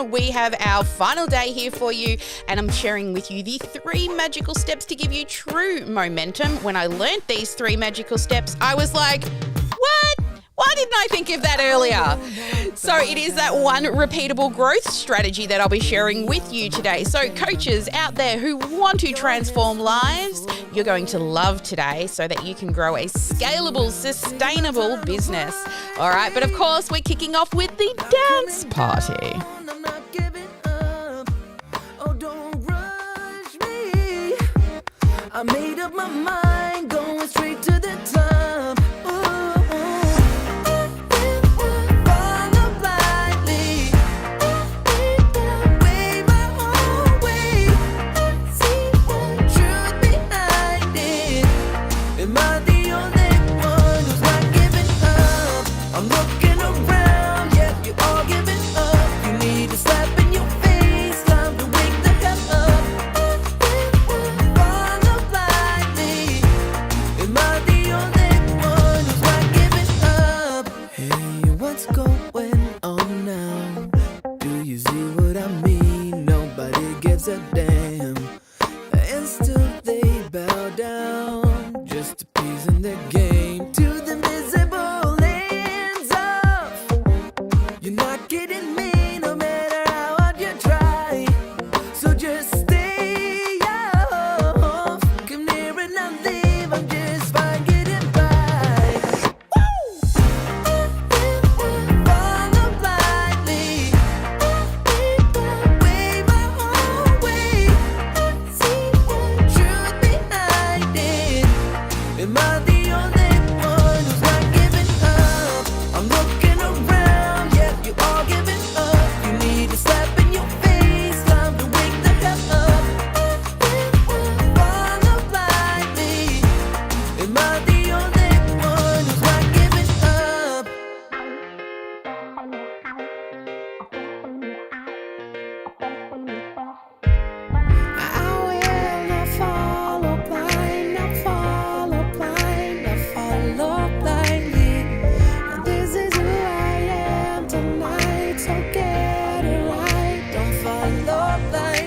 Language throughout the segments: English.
We have our final day here for you, and I'm sharing with you the 3 magical steps to give you true momentum. When I learnt these 3 magical steps, I was like, what? Why didn't I think of that earlier? So it is that one repeatable growth strategy that I'll be sharing with you today. So coaches out there who want to transform lives, you're going to love today so that you can grow a scalable, sustainable business. All right, but of course, we're kicking off with the dance party. I made up my mind, going straight to the top. Follow blindly, way my own way. See the truth behind it. Am I the only one who's not giving up? I'm looking around, yeah, you're all giving up. You need a slap in your face, time to wake the hell up. Am I the only one who's not giving up? Hey, what's going on now? Do you see what I mean? Nobody gives a damn, and still they bow down, just appeasing the game. To the visible ends off. You're not kidding me, no matter how hard you try. So just stay off. Come near and I'll leave. I'm just fine getting by. Follow blindly, way my own way. See the truth behind it. Am I the only one who's not giving up? I'm looking around, yeah, you're all giving up. You need a slap in your face, time to wake the hell up. Follow blindly. Am I the only one who's not giving up? I will not follow blind, not follow blind, not follow blindly. And this is who I am tonight, so get it right, don't follow blindly.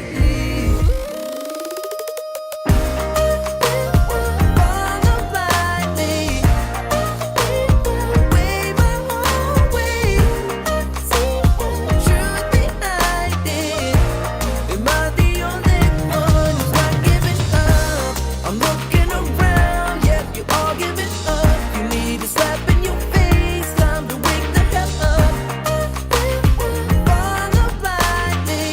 Follow blindly, way my own way. See the truth behind it. Am I the only one who's not giving up? I'm looking around, yeah, you're all giving up. You need a slap in your face, time to wake the hell up. Follow blindly.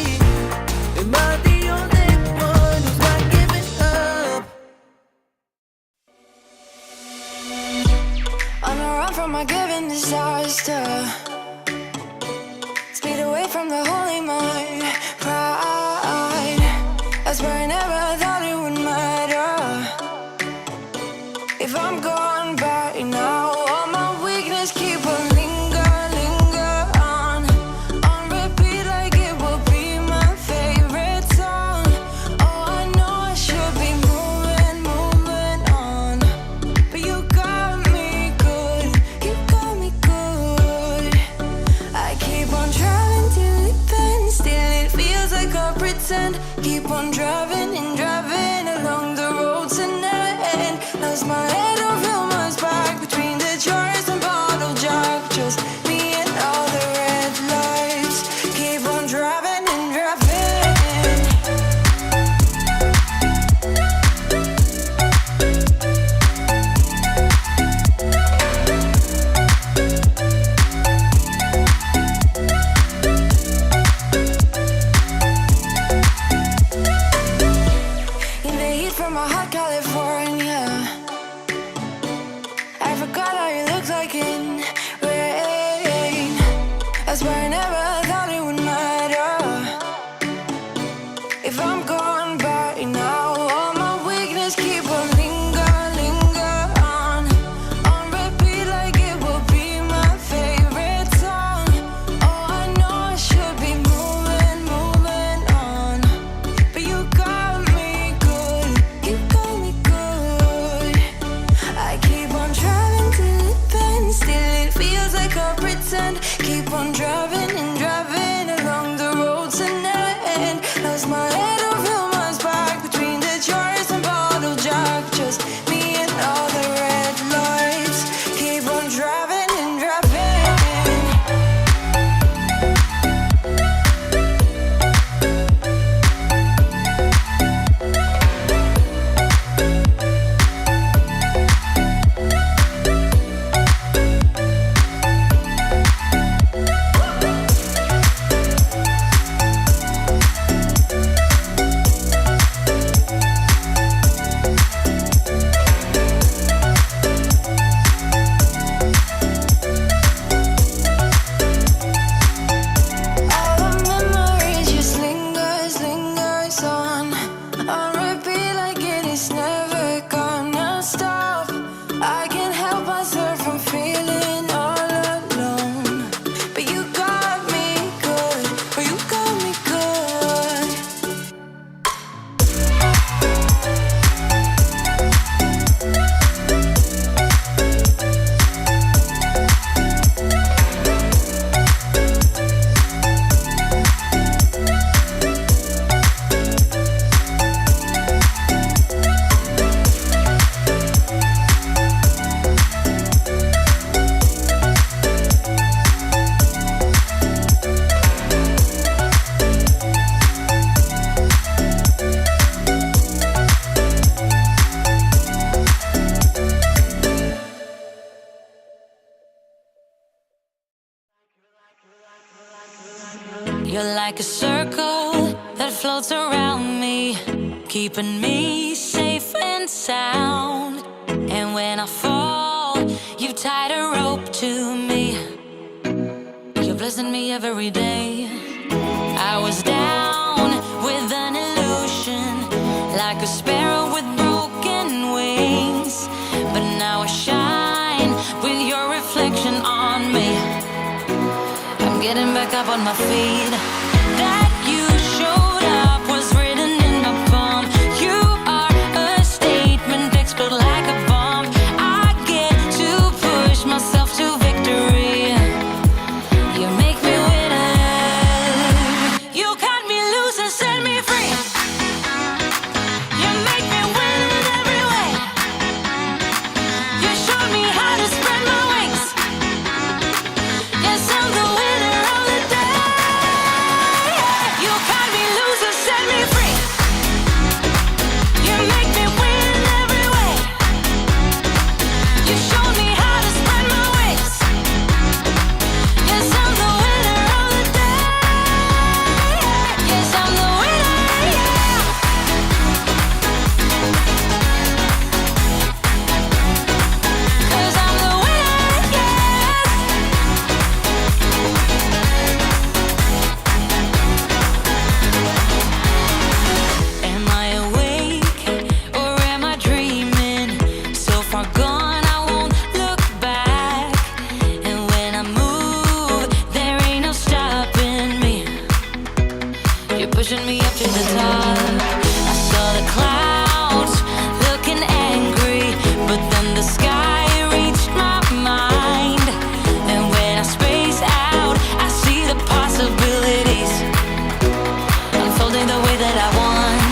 Am I the only one who's not giving up? On the run from my given disaster, speed away from the holy mind, pride. That's where I never thought it would matter. If I'm gone by now, all my weakness keep on linger on repeat like it will be my favorite song. Oh, I know I should be moving on, but you got me good, you got me good. I keep on driving till it bends, still it feels like I pretend. Keep on driving and driving along the road tonight. Lost my head, don't feel much back between the jars and bottle jack. Just me and all the red lights. Keep on driving and driving. like a circle that floats around me, keeping me safe and sound. And when I fall, you tied a rope to me. You're blessing me every day. I was down with an illusion, like a sparrow with broken wings, but now I shine with your reflection on me. I'm getting back up on my feet. That you showed up was written in my palm. You are a statement, explode like a bomb. I get to push myself to victory. You make me winner. You cut me loose and set me free. You make me win in every way. You showed me how to spread my wings. Yes, I'm the winner of the day. You cut me loose and set me free. You make me win in every way. You showed me how to spread my wings. Yes, I'm the winner of the day. Yes, I'm the winner, yeah. 'Cause I'm the winner, yes. Am I awake or am I dreaming? So far gone, I won't look back. And when I move, there ain't no stopping me. You're pushing me up to the top. I saw the clouds looking angry, but then the sky reached my mind. And when I space out, I see the possibilities unfolding the way that I want.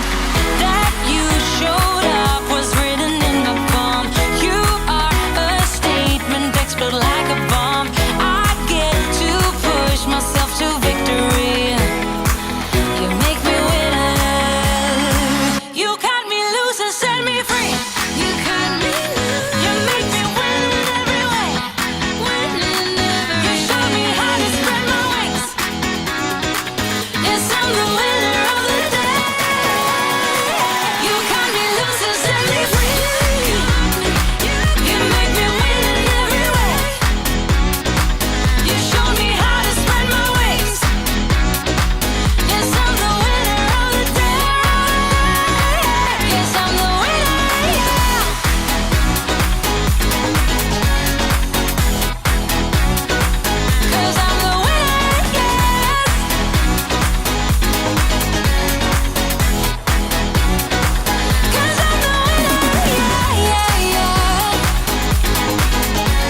That you showed up was written in my palm. You are a statement, explode like a bomb. I get to push myself to victory. You make me winner. You cut me loose and set me free. You cut me loose. You make me win in every way. Win in every way. You showed me how to spread my wings. Yes, I'm the winner of the day. You cut me loose and set me free. You make me win in every way. You showed me how to spread my wings. Yes, I'm the winner of the day. Yes, I'm the winner, yeah. 'Cause I'm the winner, yes. 'Cause I'm the winner, yeah, yeah, yeah.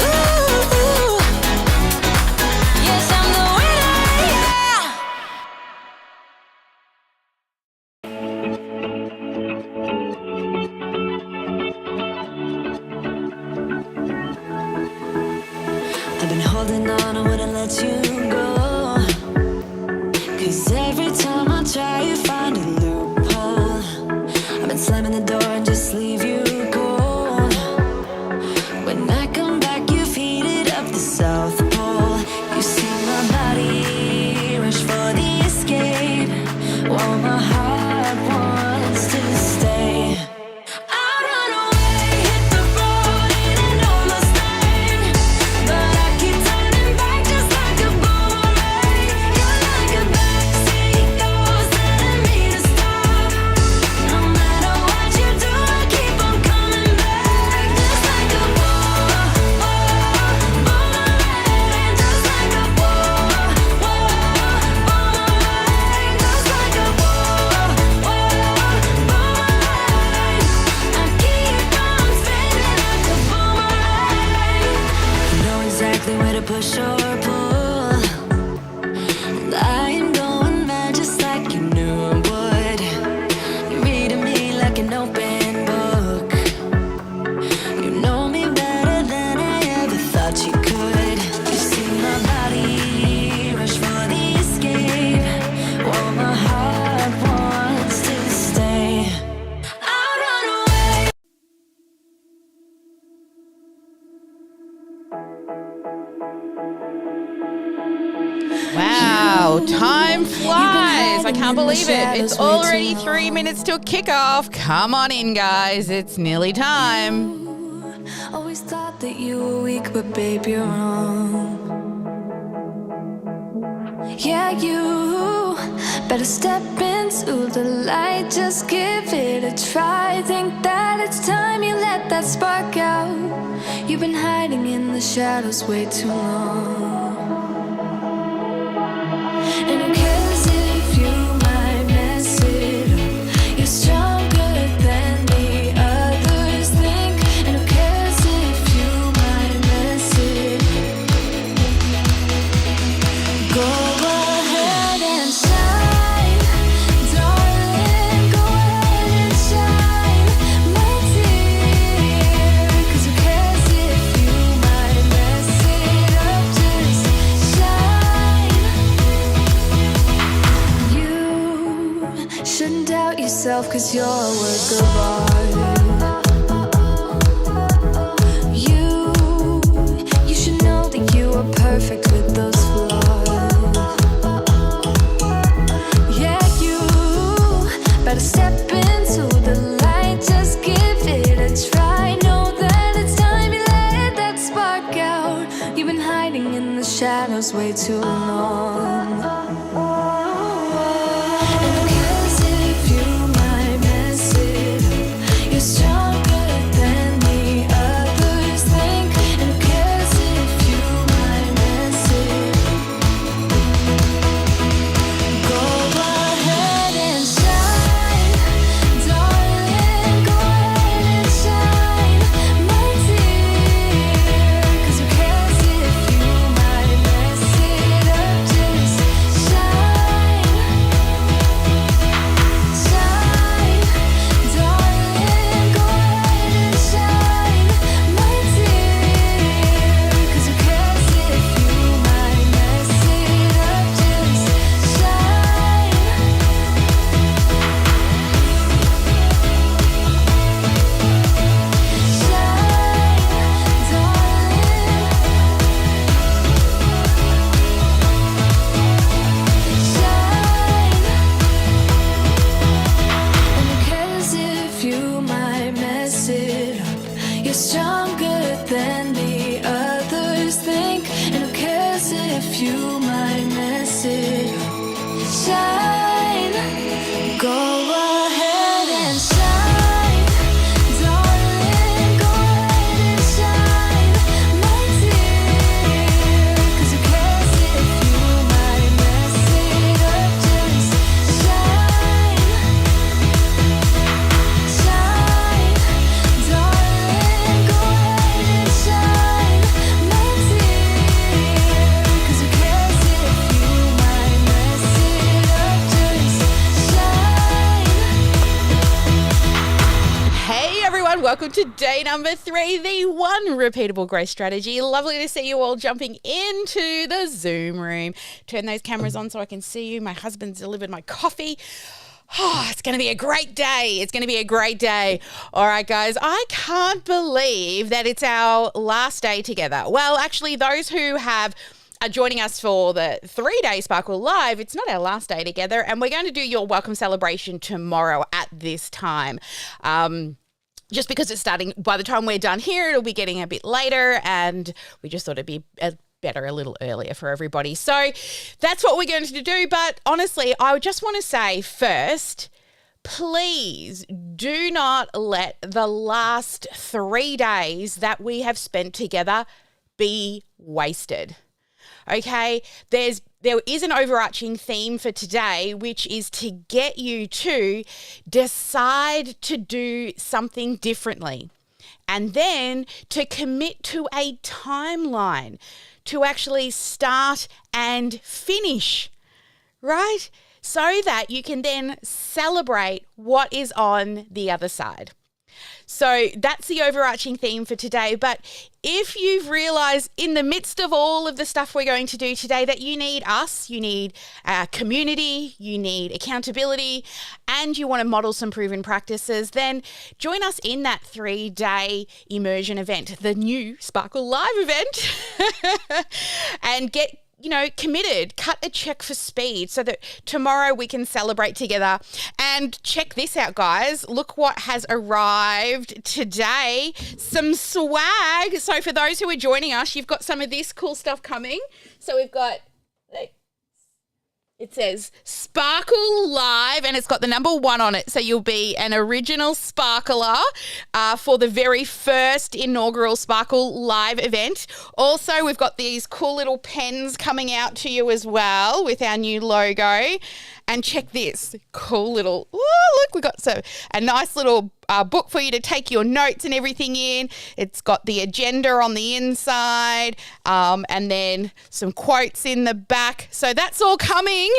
Ooh, yes, I'm the winner, yeah. I've been holding on, I wouldn't let you go. 'Cause every time I try, you find a loophole. I've been slamming the door and just leave you cold. When I come back, you've heated up the South Pole. You see my body rush for the escape, while my heart wants to stay. I run away, hit the road in an endless lane, but I keep turning back just like a boomerang. You're like a backseat ghost telling me to stay. can't in the believe it. It's shadows way already too 3 long. minutes till kickoff. Come on in, guys. It's nearly time. Always thought that you were weak, but babe, you're wrong. Yeah, you better step into the light. Just give it a try. Think that it's time you let that spark out. You've been hiding in the shadows way too long. And who cares if you might mess it up? You're stronger than the others think. And who cares if you might mess it up? Go ahead and shine, darling. Go ahead and shine, my dear. 'Cause who cares if you might mess it up? Just shine. You shouldn't doubt yourself, 'cause you're a work of art. You should know that you are perfect with those flaws. Yeah, you better step into the light. Just give it a try. Know that it's time you let that spark out. You've been hiding in the shadows way too long. And who cares if you might mess it up? You're stronger than the others think. And who cares if you might mess it up? Go ahead and shine, darling. Go ahead and shine, my dear. 'Cause who cares if you might mess it up? Just shine, shine, darling. Go ahead and shine, my dear. 'Cause who cares if you might mess it up? Just shine. Shine, darling. Shine. And who cares if you might mess it up? You're stronger than the others think. And who cares if you might mess it up? Shine. Go ahead and shine, darling. Go ahead and shine, my dear. 'Cause who cares if you might mess it up? Just shine, shine, darling. Go ahead and shine, my dear. 'Cause who cares if you might mess it up? Just shine. Hey everyone, welcome to day number 3, the one repeatable growth strategy. Lovely to see you all jumping into the Zoom room. Turn those cameras on so I can see you. My husband's delivered my coffee. Oh, it's going to be a great day. It's going to be a great day. All right, guys, I can't believe that it's our last day together. Well, actually, those who are joining us for the 3-day Sparkle Live, it's not our last day together, and we're going to do your welcome celebration tomorrow at this time. Just because it's starting, by the time we're done here, it'll be getting a bit later, and we just thought it'd be better a little earlier for everybody. So that's what we're going to do. But honestly, I just want to say first, please do not let the last 3 days that we have spent together be wasted. Okay, there is an overarching theme for today, which is to get you to decide to do something differently, and then to commit to a timeline to actually start and finish, right? So that you can then celebrate what is on the other side. So that's the overarching theme for today. But if you've realized in the midst of all of the stuff we're going to do today that you need us, you need community, you need accountability, and you want to model some proven practices, then join us in that 3-day immersion event, the new Sparkle Live event, and get committed. Cut a check for speed so that tomorrow we can celebrate together. And check this out, guys. Look what has arrived today. Some swag. So for those who are joining us, you've got some of this cool stuff coming. So we've got, it says Sparkle Live, and it's got the number 1 on it. So you'll be an original sparkler for the very first inaugural Sparkle Live event. Also, we've got these cool little pens coming out to you as well with our new logo. And check this cool little, look, we got a nice little book for you to take your notes and everything in. It's got the agenda on the inside, and then some quotes in the back. So that's all coming.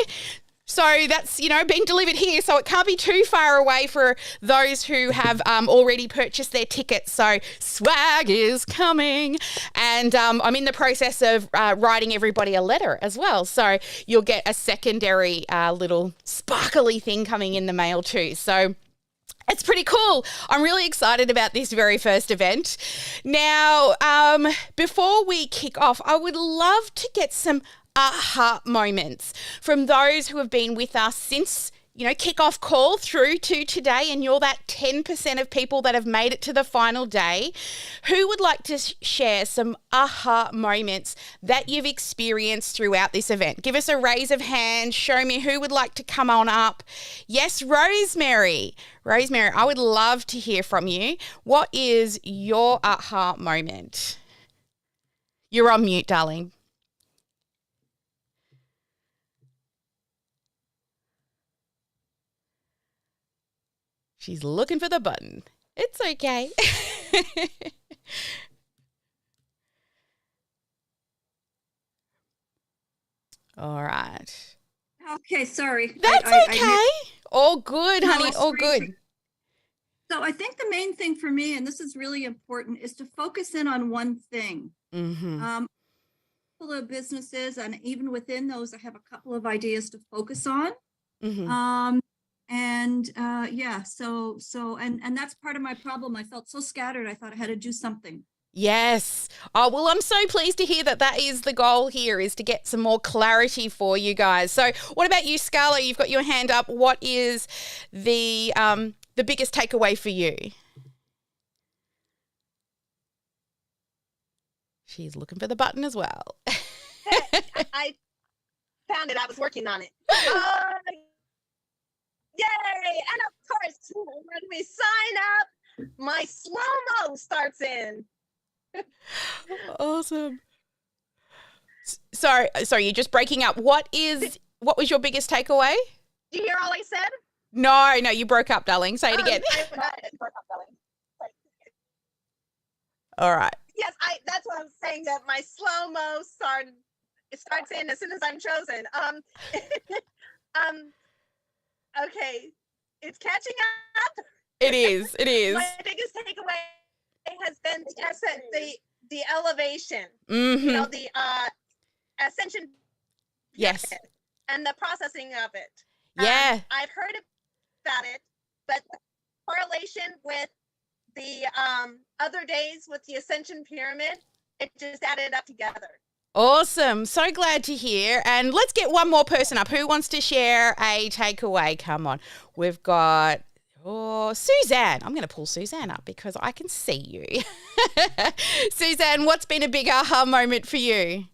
So that's, being delivered here. So it can't be too far away for those who have already purchased their tickets. So swag is coming. And I'm in the process of writing everybody a letter as well. So you'll get a secondary little sparkly thing coming in the mail too. So it's pretty cool. I'm really excited about this very first event. Now, before we kick off, I would love to get some aha moments from those who have been with us since, kick-off call through to today, and you're that 10% of people that have made it to the final day. Who would like to share some aha moments that you've experienced throughout this event? Give us a raise of hands. Show me who would like to come on up. Yes, Rosemary. Rosemary, I would love to hear from you. What is your aha moment? You're on mute, darling. She's looking for the button. It's okay. All right. Okay, sorry. That's okay. All good, honey. All good. So I think the main thing for me, and this is really important, is to focus in on one thing. Mm-hmm. Couple of businesses, and even within those, I have a couple of ideas to focus on. Mm-hmm. And that's part of my problem. I felt so scattered. I thought I had to do something. Yes. Oh, well, I'm so pleased to hear that is the goal here, is to get some more clarity for you guys. So what about you, Scarlett? You've got your hand up. What is the biggest takeaway for you? She's looking for the button as well. I found it. I was working on it. Yay! And of course, when we sign up, my slow-mo starts in. Awesome. Sorry, you're just breaking up. What was your biggest takeaway? Do you hear all I said? No, you broke up, darling. Say it again. All right. Yes, that's what I'm saying, that my slow-mo starts in as soon as I'm chosen. Okay, it's catching up. It is. My biggest takeaway has been the elevation. Mm-hmm. The ascension. Yes. And the processing of it. Yeah. I've heard about it, but the correlation with the other days with the ascension pyramid, it just added up together. Awesome. So glad to hear. And let's get one more person up. Who wants to share a takeaway? Come on. We've got Suzanne. I'm going to pull Suzanne up because I can see you. Suzanne, what's been a big aha moment for you?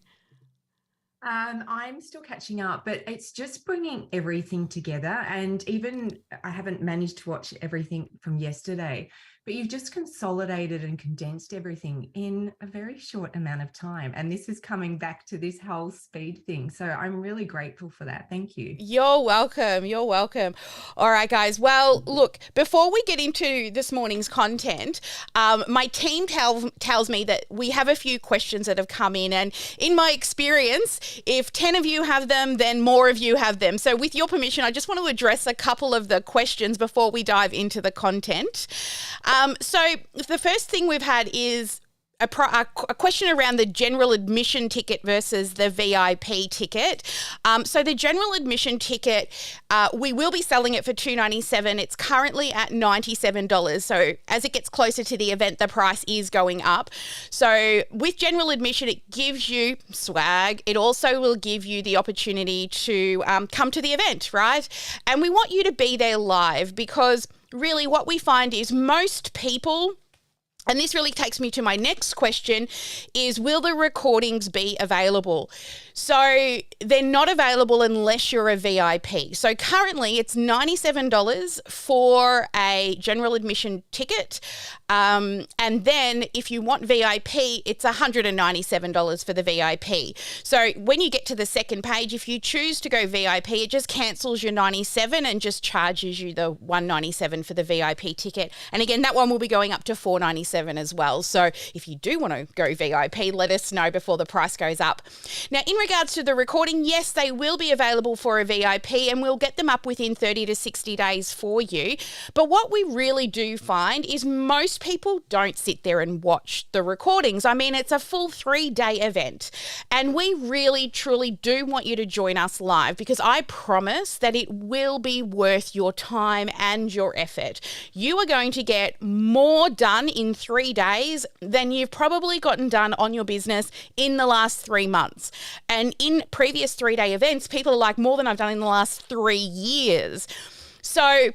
I'm still catching up, but it's just bringing everything together. And even I haven't managed to watch everything from yesterday, but you've just consolidated and condensed everything in a very short amount of time. And this is coming back to this whole speed thing. So I'm really grateful for that. Thank you. You're welcome. You're welcome. All right, guys. Well, look, before we get into this morning's content, my team tells me that we have a few questions that have come in. And in my experience, if 10 of you have them, then more of you have them. So with your permission, I just want to address a couple of the questions before we dive into the content. So the first thing we've had is a question around the general admission ticket versus the VIP ticket. So the general admission ticket, we will be selling it for $297. It's currently at $97. So as it gets closer to the event, the price is going up. So with general admission, it gives you swag. It also will give you the opportunity to come to the event, right? And we want you to be there live, because really what we find is most people, and this really takes me to my next question, is will the recordings be available? So they're not available unless you're a VIP. So currently it's $97 for a general admission ticket. And then if you want VIP, it's $197 for the VIP. So when you get to the second page, if you choose to go VIP, it just cancels your $97 and just charges you the $197 for the VIP ticket. And again, that one will be going up to $497 as well. So if you do want to go VIP, let us know before the price goes up. Now, in regards to the recording, yes, they will be available for a VIP, and we'll get them up within 30 to 60 days for you. But what we really do find is most people don't sit there and watch the recordings. I mean, it's a full 3-day event, and we really, truly do want you to join us live, because I promise that it will be worth your time and your effort. You are going to get more done in 3 days than you've probably gotten done on your business in the last 3 months. And in previous 3-day events, people are like, more than I've done in the last 3 years. So,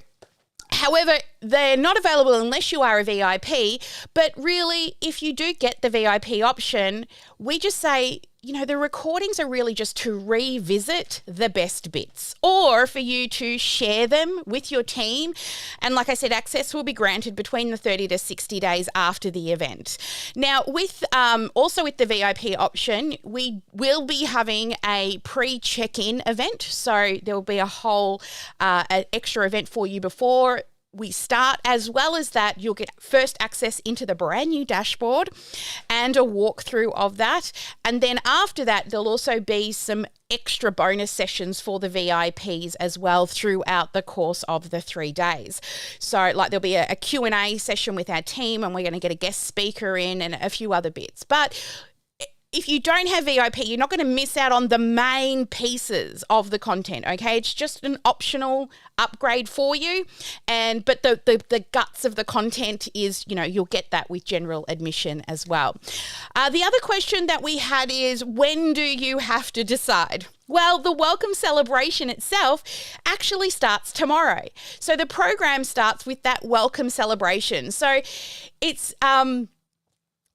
however, they're not available unless you are a VIP. But really, if you do get the VIP option, we just say, you know, the recordings are really just to revisit the best bits, or for you to share them with your team. And like I said, access will be granted between the 30 to 60 days after the event. Now, with also with the VIP option, we will be having a pre-check-in event. So there will be a whole an extra event for you before we start. As well as that, you'll get first access into the brand new dashboard and a walkthrough of that. And then after that, there'll also be some extra bonus sessions for the VIPs as well throughout the course of the 3 days. So like there'll be a Q&A session with our team, and we're going to get a guest speaker in and a few other bits. But if you don't have VIP, you're not going to miss out on the main pieces of the content, okay? It's just an optional upgrade for you. But the guts of the content is, you know, you'll get that with general admission as well. The other question that we had is, when do you have to decide? Well, the welcome celebration itself actually starts tomorrow. So the program starts with that welcome celebration. So it's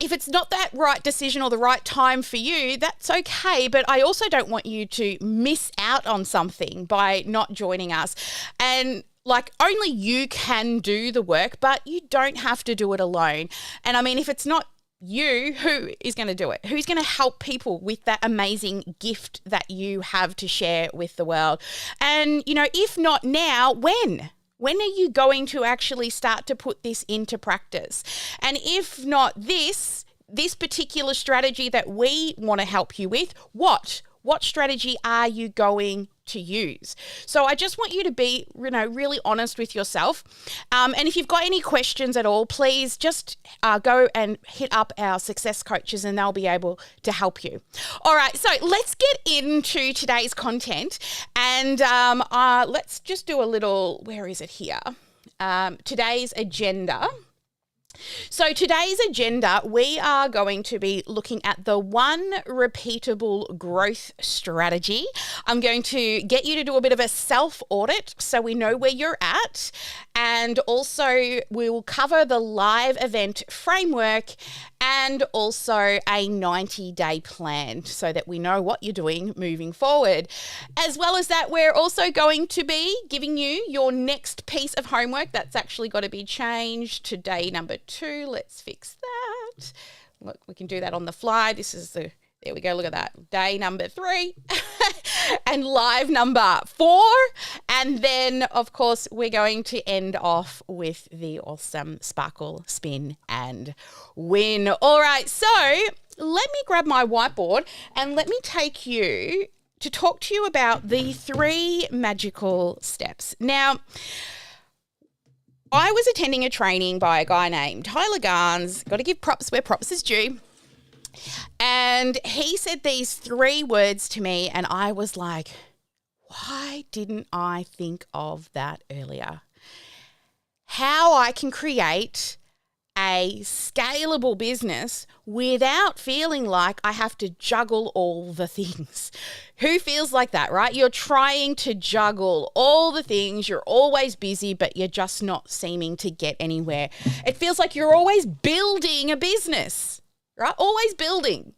if it's not that right decision or the right time for you, that's okay. But I also don't want you to miss out on something by not joining us. And like, only you can do the work, but you don't have to do it alone. And I mean, if it's not you, who is going to do it? Who's going to help people with that amazing gift that you have to share with the world? And, you know, if not now, when? When are you going to actually start to put this into practice? And if not this particular strategy that we want to help you with, what strategy are you going to use? So I just want you to be, you know, really honest with yourself. And if you've got any questions at all, please just go and hit up our success coaches, and they'll be able to help you. All right, so let's get into today's content, and let's just do a little, where is it here? Today's agenda. So today's agenda, we are going to be looking at the 1 repeatable growth strategy. I'm going to get you to do a bit of a self-audit so we know where you're at. And also we will cover the live event framework and also a 90-day plan so that we know what you're doing moving forward. As well as that, we're also going to be giving you your next piece of homework. That's actually got to be changed to day number 2. Let's fix that. Look, we can do that on the fly. This is there we go. Look at that. Day number 3 and live number 4. And then, of course, we're going to end off with the awesome sparkle, spin and win. All right. So let me grab my whiteboard and let me take you to talk to you about the 3 magical steps. Now, I was attending a training by a guy named Tyler Garnes. Got to give props where props is due. And he said these 3 words to me, and I was like, why didn't I think of that earlier? How I can create a scalable business without feeling like I have to juggle all the things. Who feels like that, right? You're trying to juggle all the things. You're always busy, but you're just not seeming to get anywhere. It feels like you're always building a business, right? Always building.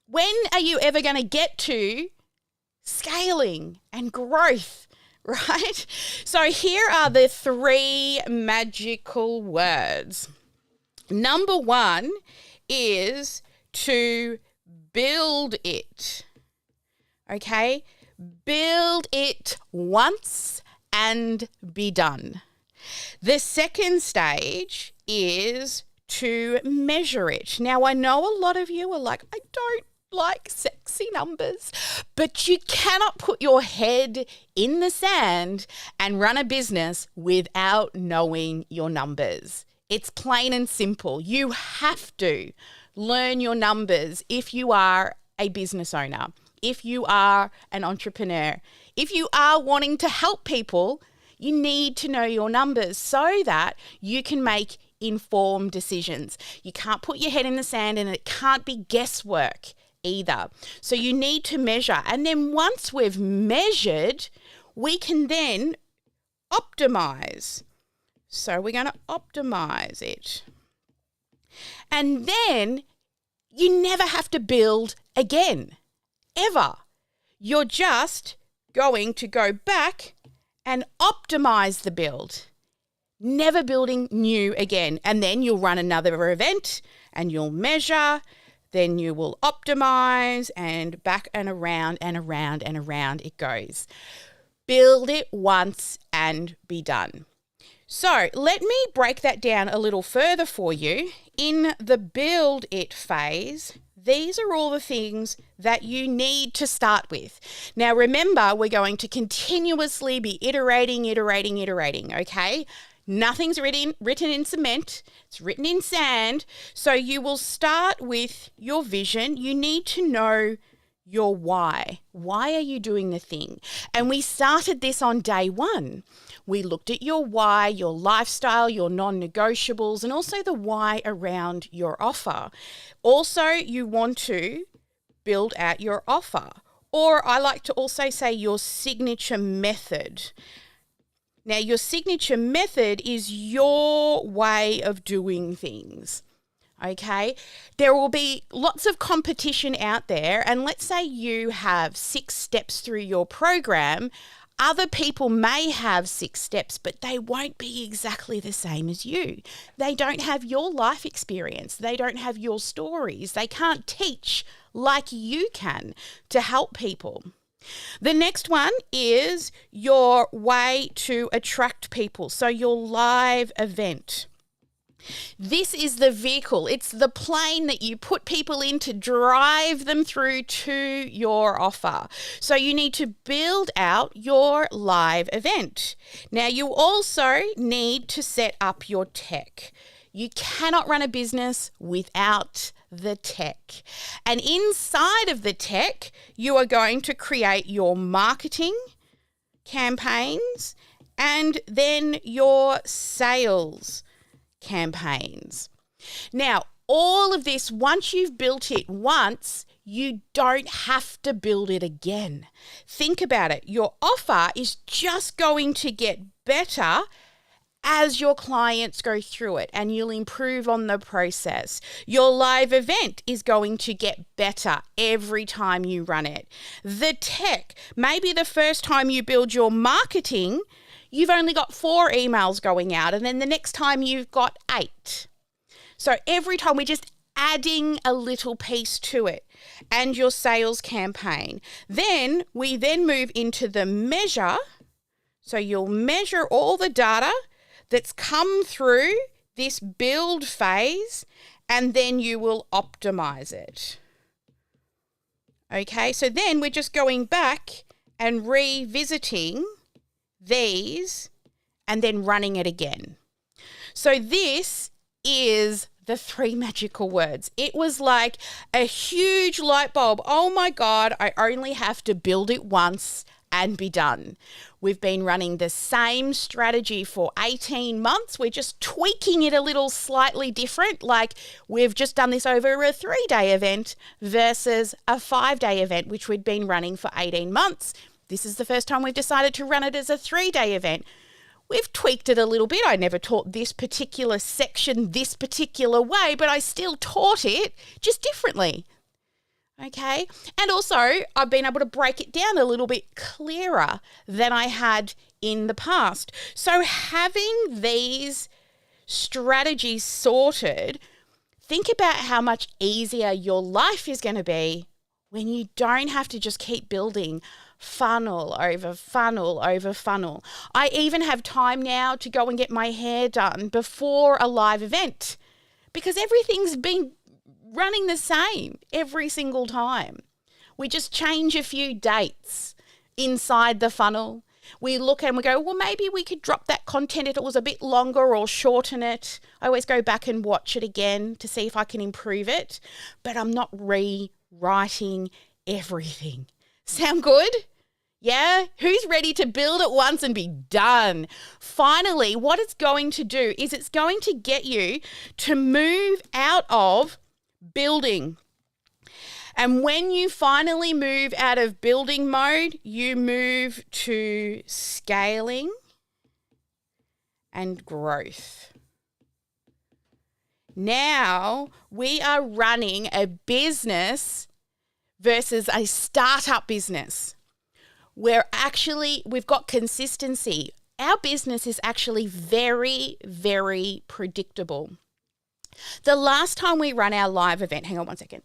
When are you ever going to get to scaling and growth, right? So here are the 3 magical words. Number 1 is to build it. Okay? Build it once and be done. The second stage is to measure it. Now, I know a lot of you are like, I don't like sexy numbers, but you cannot put your head in the sand and run a business without knowing your numbers. It's plain and simple. You have to learn your numbers if you are a business owner, if you are an entrepreneur, if you are wanting to help people. You need to know your numbers so that you can make informed decisions. You can't put your head in the sand, and it can't be guesswork either. So you need to measure. And then once we've measured, we can then optimize. So we're going to optimize it. And then you never have to build again, ever. You're just going to go back and optimize the build. Never building new again. And then you'll run another event and you'll measure. Then you will optimize, and back and around and around and around it goes. Build it once and be done. So let me break that down a little further for you. In the build it phase, these are all the things that you need to start with. Now remember, we're going to continuously be iterating, okay? Nothing's written in cement. It's written in sand. So you will start with your vision. You need to know your why. Why are you doing the thing? And we started this on day 1. We looked at your why, your lifestyle, your non-negotiables, and also the why around your offer. Also, you want to build out your offer, or I like to also say your signature method. Now, your signature method is your way of doing things, okay? There will be lots of competition out there, and let's say you have 6 steps through your program. Other people may have 6 steps, but they won't be exactly the same as you. They don't have your life experience. They don't have your stories. They can't teach like you can to help people. The next one is your way to attract people. So your live event. This is the vehicle. It's the plane that you put people in to drive them through to your offer. So you need to build out your live event. Now you also need to set up your tech. You cannot run a business without the tech. And inside of the tech, you are going to create your marketing campaigns and then your sales campaigns. Now, all of this, once you've built it once, you don't have to build it again. Think about it. Your offer is just going to get better as your clients go through it, and you'll improve on the process. Your live event is going to get better every time you run it. The tech, maybe the first time you build your marketing, you've only got 4 emails going out, and then the next time you've got 8. So every time we're just adding a little piece to it, and your sales campaign. Then we move into the measure. So you'll measure all the data that's come through this build phase, and then you will optimize it. Okay, so then we're just going back and revisiting these and then running it again. So this is the 3 magical words. It was like a huge light bulb. Oh my God, I only have to build it once and be done. We've been running the same strategy for 18 months. We're just tweaking it a little slightly different. Like we've just done this over a 3-day event versus a 5-day event, which we'd been running for 18 months. This is the first time we've decided to run it as a 3-day event. We've tweaked it a little bit. I never taught this particular section this particular way, but I still taught it just differently. Okay. And also I've been able to break it down a little bit clearer than I had in the past. So having these strategies sorted, think about how much easier your life is going to be when you don't have to just keep building funnel over funnel over funnel. I even have time now to go and get my hair done before a live event because everything's been running the same every single time. We just change a few dates inside the funnel. We look and we go, well, maybe we could drop that content if it was a bit longer or shorten it. I always go back and watch it again to see if I can improve it, but I'm not rewriting everything. Sound good? Yeah? Who's ready to build it once and be done? Finally, what it's going to do is it's going to get you to move out of building. And when you finally move out of building mode, you move to scaling and growth. Now we are running a business versus a startup business. We've got consistency. Our business is actually very, very predictable. The last time we ran our live event, hang on one second.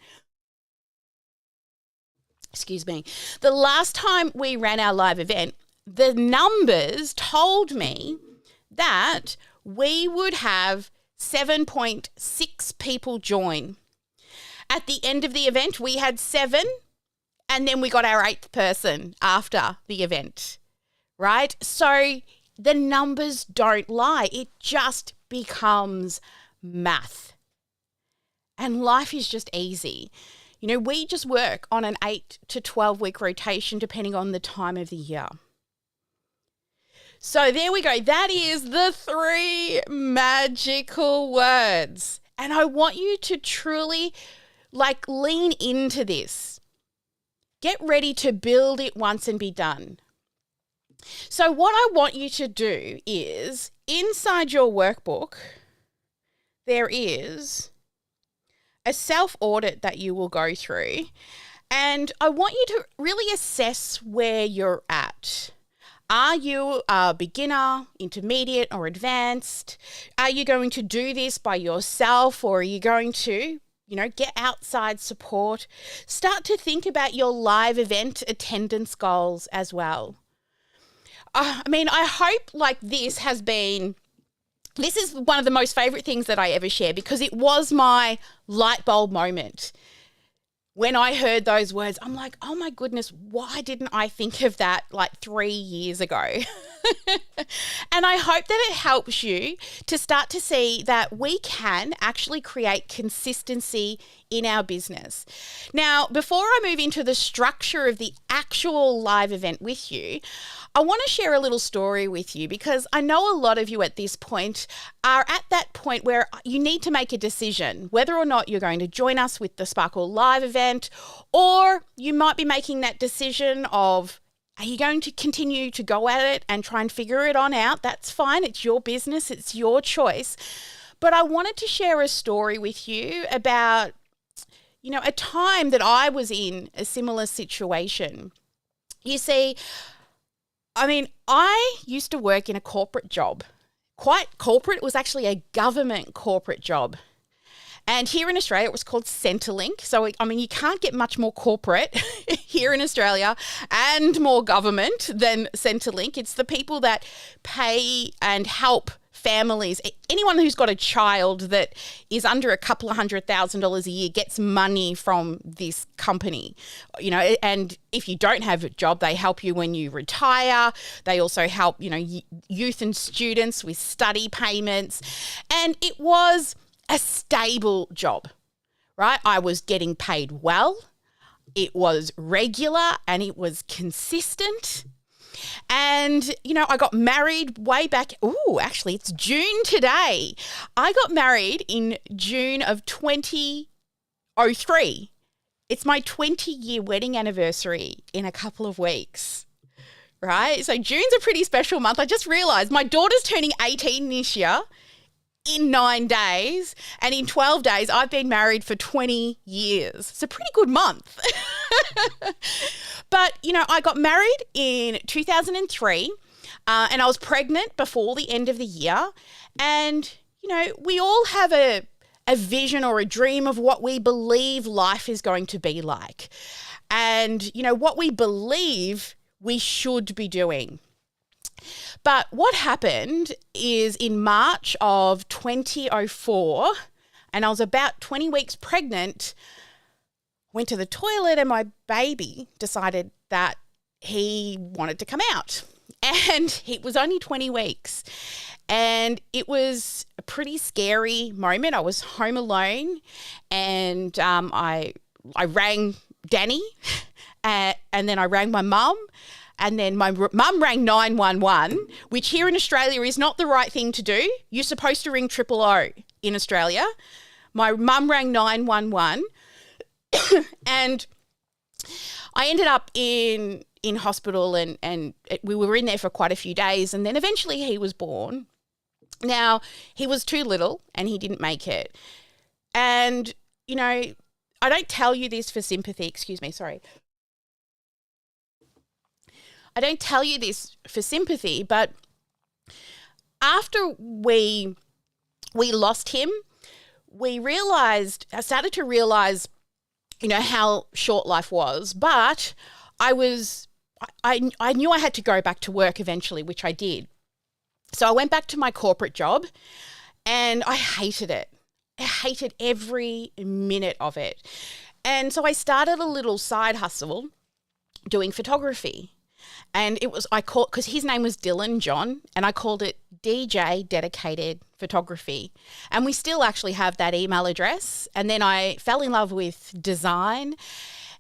Excuse me. The last time we ran our live event, the numbers told me that we would have 7.6 people join. At the end of the event, we had 7, and then we got our 8th person after the event, right? So the numbers don't lie. It just becomes math. And life is just easy. You know, we just work on an 8 to 12 week rotation depending on the time of the year. So there we go. That is the 3 magical words. And I want you to truly lean into this. Get ready to build it once and be done. So what I want you to do is inside your workbook, there is a self-audit that you will go through. And I want you to really assess where you're at. Are you a beginner, intermediate, or advanced? Are you going to do this by yourself, or are you going to, get outside support? Start to think about your live event attendance goals as well. I hope this is one of the most favorite things that I ever share because it was my light bulb moment. When I heard those words, I'm like, oh my goodness, why didn't I think of that 3 years ago? And I hope that it helps you to start to see that we can actually create consistency in our business. Now, before I move into the structure of the actual live event with you, I want to share a little story with you because I know a lot of you at this point are at that point where you need to make a decision whether or not you're going to join us with the Sparkle Live event, or you might be making that decision of, are you going to continue to go at it and try and figure it on out? That's fine. It's your business. It's your choice. But I wanted to share a story with you about, a time that I was in a similar situation. You see, I used to work in a corporate job. Quite corporate. It was actually a government corporate job. And here in Australia, it was called Centrelink. So, you can't get much more corporate here in Australia and more government than Centrelink. It's the people that pay and help families, anyone who's got a child that is under a couple of $100,000 a year gets money from this company, you know, and if you don't have a job, they help you when you retire. They also help, you know, youth and students with study payments. And it was a stable job, right? I was getting paid well. It was regular and it was consistent. And, you know, I got married way back. Oh, actually, it's June today. I got married in June of 2003. It's my 20-year wedding anniversary in a couple of weeks, right? So June's a pretty special month. I just realized my daughter's turning 18 this year in 9 days. And in 12 days, I've been married for 20 years. It's a pretty good month. But, you know, I got married in 2003 and I was pregnant before the end of the year. And, you know, we all have a vision or a dream of what we believe life is going to be like. And, you know, what we believe we should be doing. But what happened is in March of 2004, and I was about 20 weeks pregnant, went to the toilet and my baby decided that he wanted to come out. And it was only 20 weeks. And it was a pretty scary moment. I was home alone and I rang Danny and then I rang my mum. And then my mum rang 911, which here in Australia is not the right thing to do. You're supposed to ring 000 in Australia. My mum rang 911 and I ended up in hospital and we were in there for quite a few days. And then eventually he was born. Now, he was too little and he didn't make it. And, you know, I don't tell you this for sympathy. I don't tell you this for sympathy, but after we lost him, I started to realize, you know, how short life was, but I knew I had to go back to work eventually, which I did. So I went back to my corporate job and I hated it. I hated every minute of it. And so I started a little side hustle doing photography. And because his name was Dylan John, and I called it DJ Dedicated Photography. And we still actually have that email address. And then I fell in love with design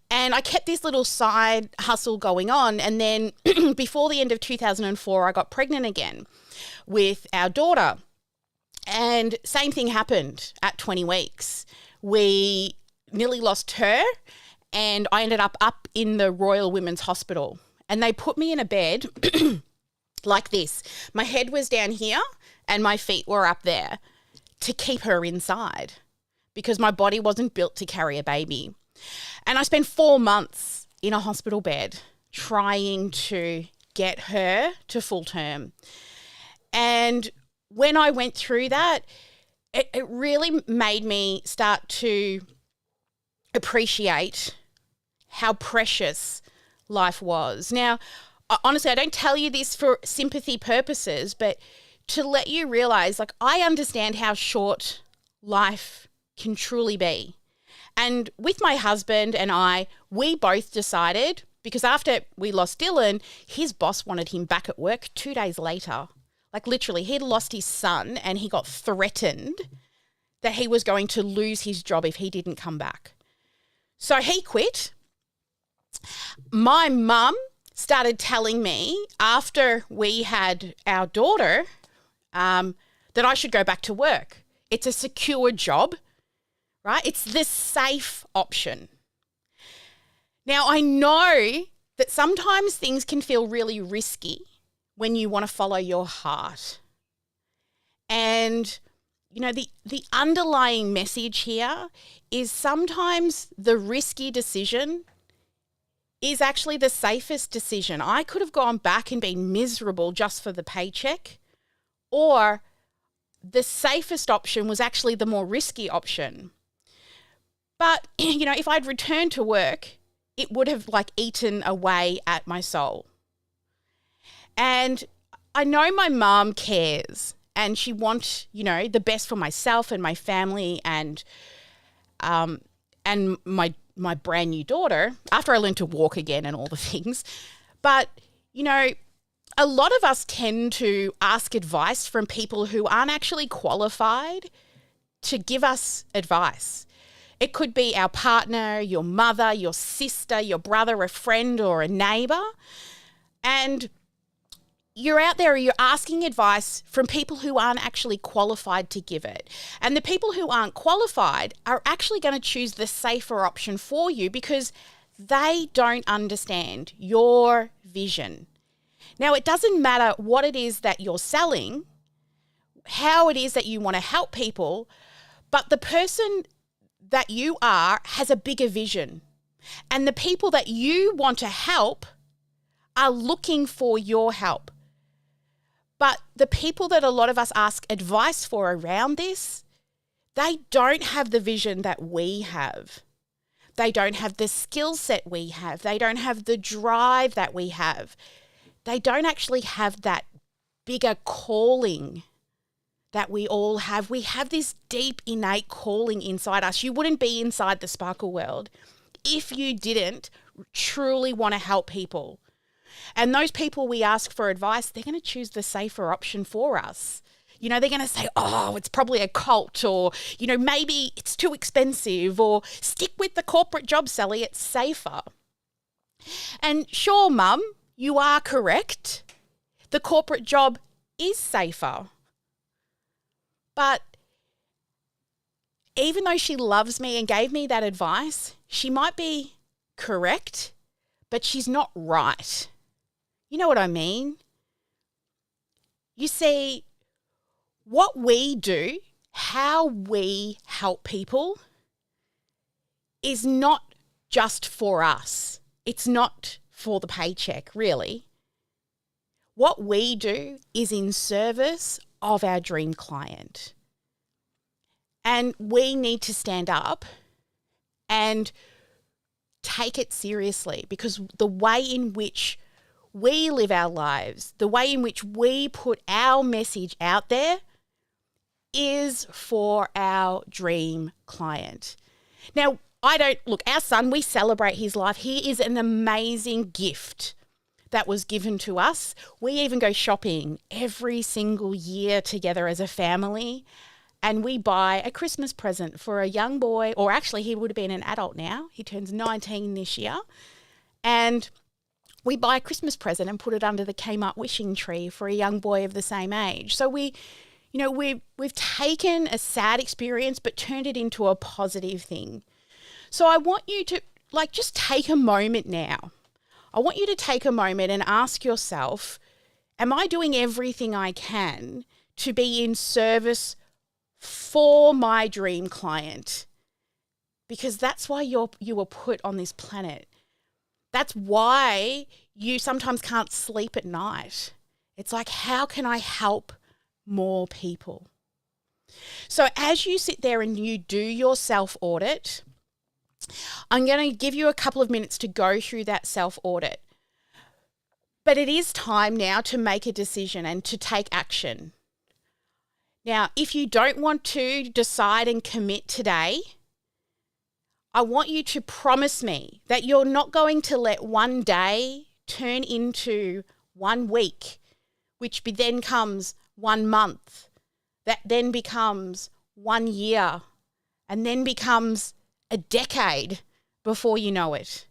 and I kept this little side hustle going on. And then before the end of 2004, I got pregnant again with our daughter. And same thing happened at 20 weeks. We nearly lost her and I ended up in the Royal Women's Hospital. And they put me in a bed like this. My head was down here and my feet were up there to keep her inside because my body wasn't built to carry a baby. And I spent 4 months in a hospital bed trying to get her to full term. And when I went through that, it really made me start to appreciate how precious life was. Now, honestly, I don't tell you this for sympathy purposes, but to let you realize, like, I understand how short life can truly be. And with my husband and I, we both decided, because after we lost Dylan, his boss wanted him back at work 2 days later. Like literally, he'd lost his son and he got threatened that he was going to lose his job if he didn't come back. So he quit. My mum started telling me after we had our daughter that I should go back to work. It's a secure job, right? It's the safe option. Now, I know that sometimes things can feel really risky when you want to follow your heart. And, you know, the underlying message here is sometimes the risky decision is actually the safest decision. I could have gone back and been miserable just for the paycheck, or the safest option was actually the more risky option. But, you know, if I'd returned to work, it would have like eaten away at my soul. And I know my mum cares and she want, the best for myself and my family and my brand new daughter after I learned to walk again and all the things. But, a lot of us tend to ask advice from people who aren't actually qualified to give us advice. It could be our partner, your mother, your sister, your brother, a friend, or a neighbor. And you're out there, you're asking advice from people who aren't actually qualified to give it. And the people who aren't qualified are actually going to choose the safer option for you because they don't understand your vision. Now, it doesn't matter what it is that you're selling, how it is that you want to help people, but the person that you are has a bigger vision. And the people that you want to help are looking for your help. But the people that a lot of us ask advice for around this, they don't have the vision that we have. They don't have the skill set we have. They don't have the drive that we have. They don't actually have that bigger calling that we all have. We have this deep innate calling inside us. You wouldn't be inside the sparkle world if you didn't truly want to help people. And those people we ask for advice, they're going to choose the safer option for us. They're going to say, oh, it's probably a cult, or, maybe it's too expensive, or stick with the corporate job, Sally, it's safer. And sure, Mum, you are correct. The corporate job is safer. But even though she loves me and gave me that advice, she might be correct, but she's not right. You know what I mean? You see, what we do, how we help people, is not just for us. It's not for the paycheck, really. What we do is in service of our dream client. And we need to stand up and take it seriously, because the way in which we live our lives, the way in which we put our message out there is for our dream client. Now, our son, we celebrate his life. He is an amazing gift that was given to us. We even go shopping every single year together as a family, and we buy a Christmas present for a young boy, or actually he would have been an adult now. He turns 19 this year. And we buy a Christmas present and put it under the Kmart wishing tree for a young boy of the same age. So we've taken a sad experience but turned it into a positive thing. So I want you to just take a moment now. I want you to take a moment and ask yourself, am I doing everything I can to be in service for my dream client? Because that's why you were put on this planet. That's why you sometimes can't sleep at night. It's like, how can I help more people? So as you sit there and you do your self-audit, I'm going to give you a couple of minutes to go through that self-audit. But it is time now to make a decision and to take action. Now, if you don't want to decide and commit today, I want you to promise me that you're not going to let one day turn into 1 week, which then comes 1 month, that then becomes 1 year, and then becomes a decade before you know it.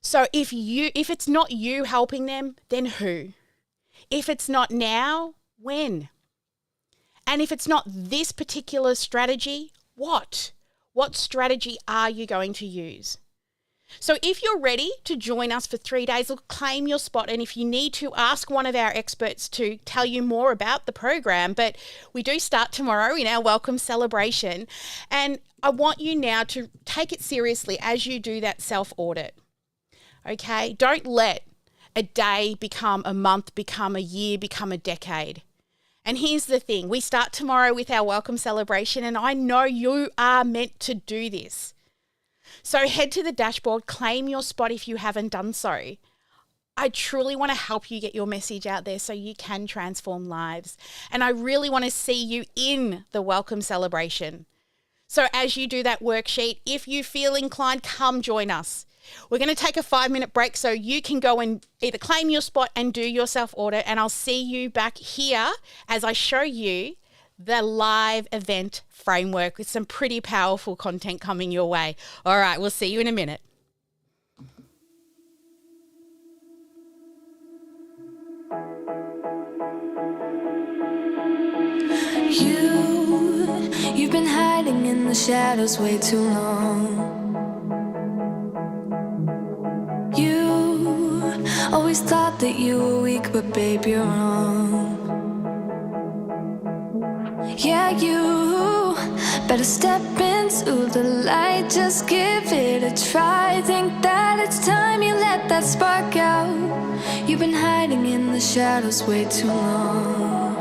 So if it's not you helping them, then who? If it's not now, when? And if it's not this particular strategy, what? What strategy are you going to use? So if you're ready to join us for 3 days, or claim your spot, and if you need to, ask one of our experts to tell you more about the program. But we do start tomorrow in our welcome celebration. And I want you now to take it seriously as you do that self-audit. Okay? Don't let a day become a month, become a year, become a decade. And here's the thing. We start tomorrow with our welcome celebration, and I know you are meant to do this. So head to the dashboard, claim your spot if you haven't done so. I truly want to help you get your message out there so you can transform lives. And I really want to see you in the welcome celebration. So as you do that worksheet, if you feel inclined, come join us. We're going to take a 5-minute break so you can go and either claim your spot and do your self-audit. And I'll see you back here as I show you the live event framework with some pretty powerful content coming your way. All right, we'll see you in a minute. You've been hiding in the shadows way too long. You always thought that you were weak, but babe, you're wrong. Yeah, you better step into the light, just give it a try. Think that it's time you let that spark out. You've been hiding in the shadows way too long.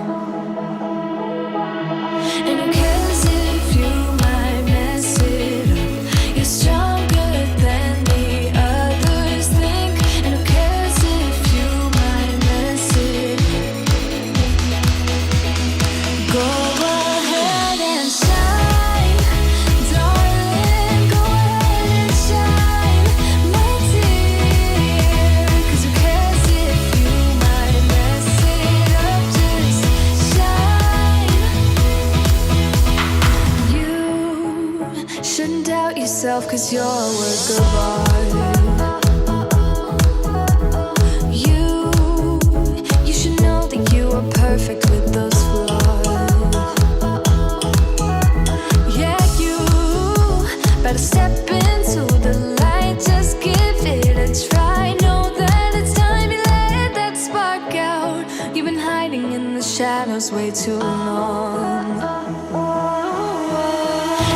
And who cares if you might mess it up? You're stronger than the others think. And who cares if you might mess it up? Go ahead and shine, darling. Go ahead and shine, my dear. 'Cause who cares if you might mess it up? Just shine. You shouldn't doubt yourself, 'cause you're a work of art. You should know that you are perfect with those flaws. Yeah, you better step into the light, just give it a try. Know that it's time you let that spark out. You've been hiding in the shadows way too long.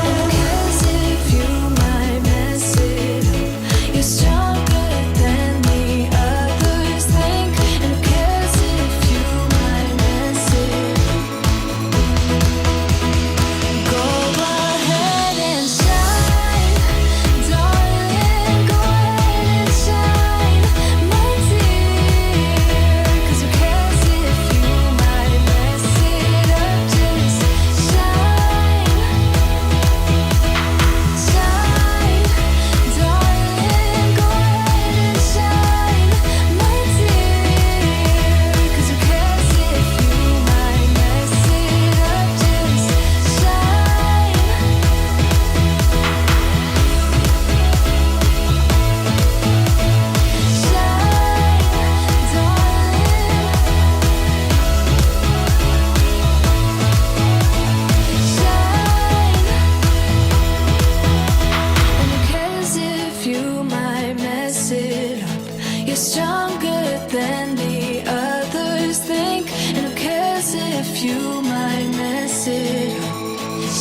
And who cares if you might mess it up? You're stronger than the others think. And who cares if you might mess it up? Go ahead and shine, darling. Go ahead and shine, my dear. 'Cause who cares if you might mess it up? Just shine, shine, darling. Go ahead and shine, my dear. 'Cause who cares if you might mess it up? Just shine. And who cares if you might mess it up? You're stronger than the others think. And who cares if you might mess it up?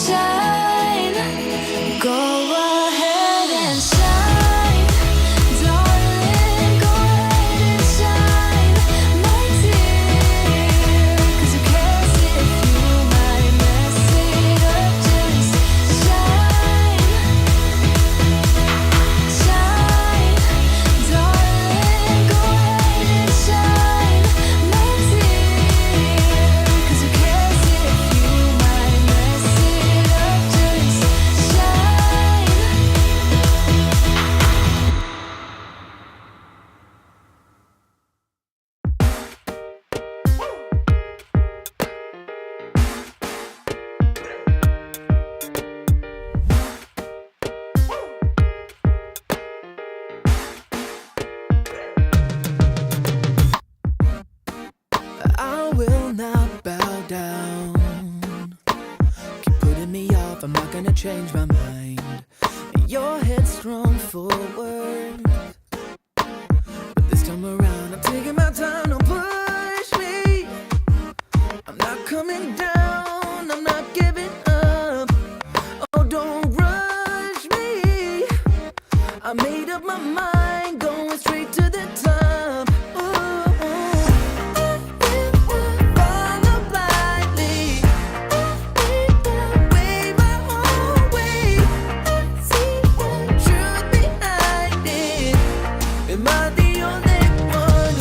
Shine. Go ahead and shine, darling. Go ahead and shine, my dear. 'Cause who cares if you might mess it up? Just shine, shine, darling. Go ahead and shine, my dear. 'Cause who cares if you might mess it up? Just shine. I will not bow down. Keep putting me off, I'm not gonna change my mind. You're headstrong forward, but this time around I'm taking my time. Don't push me, I'm not coming down, I'm not giving up. Oh, don't rush me, I made up my mind, going straight to the top. Follow blindly, way my own way. See the truth behind it. Am I the only one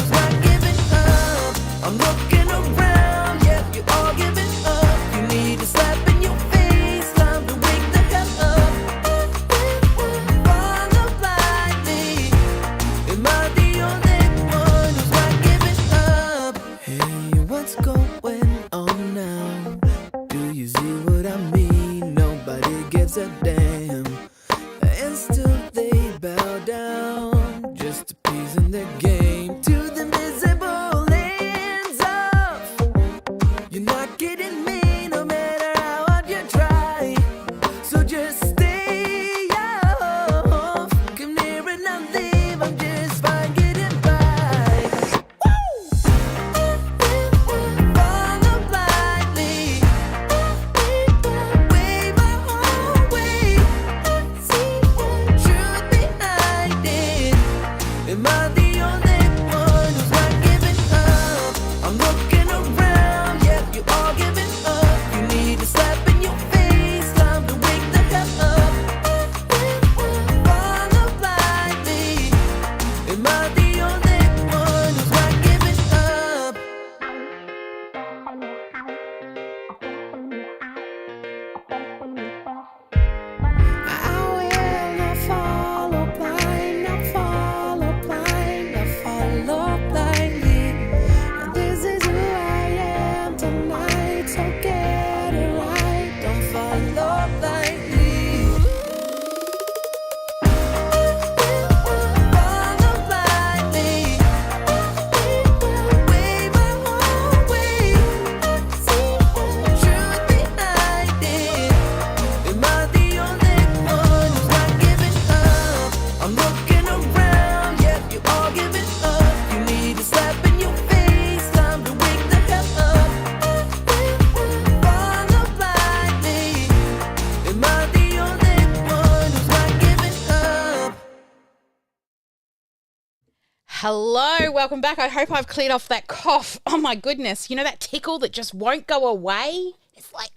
Hello, welcome back. I hope I've cleared off that cough. Oh my goodness. You know that tickle that just won't go away? It's like,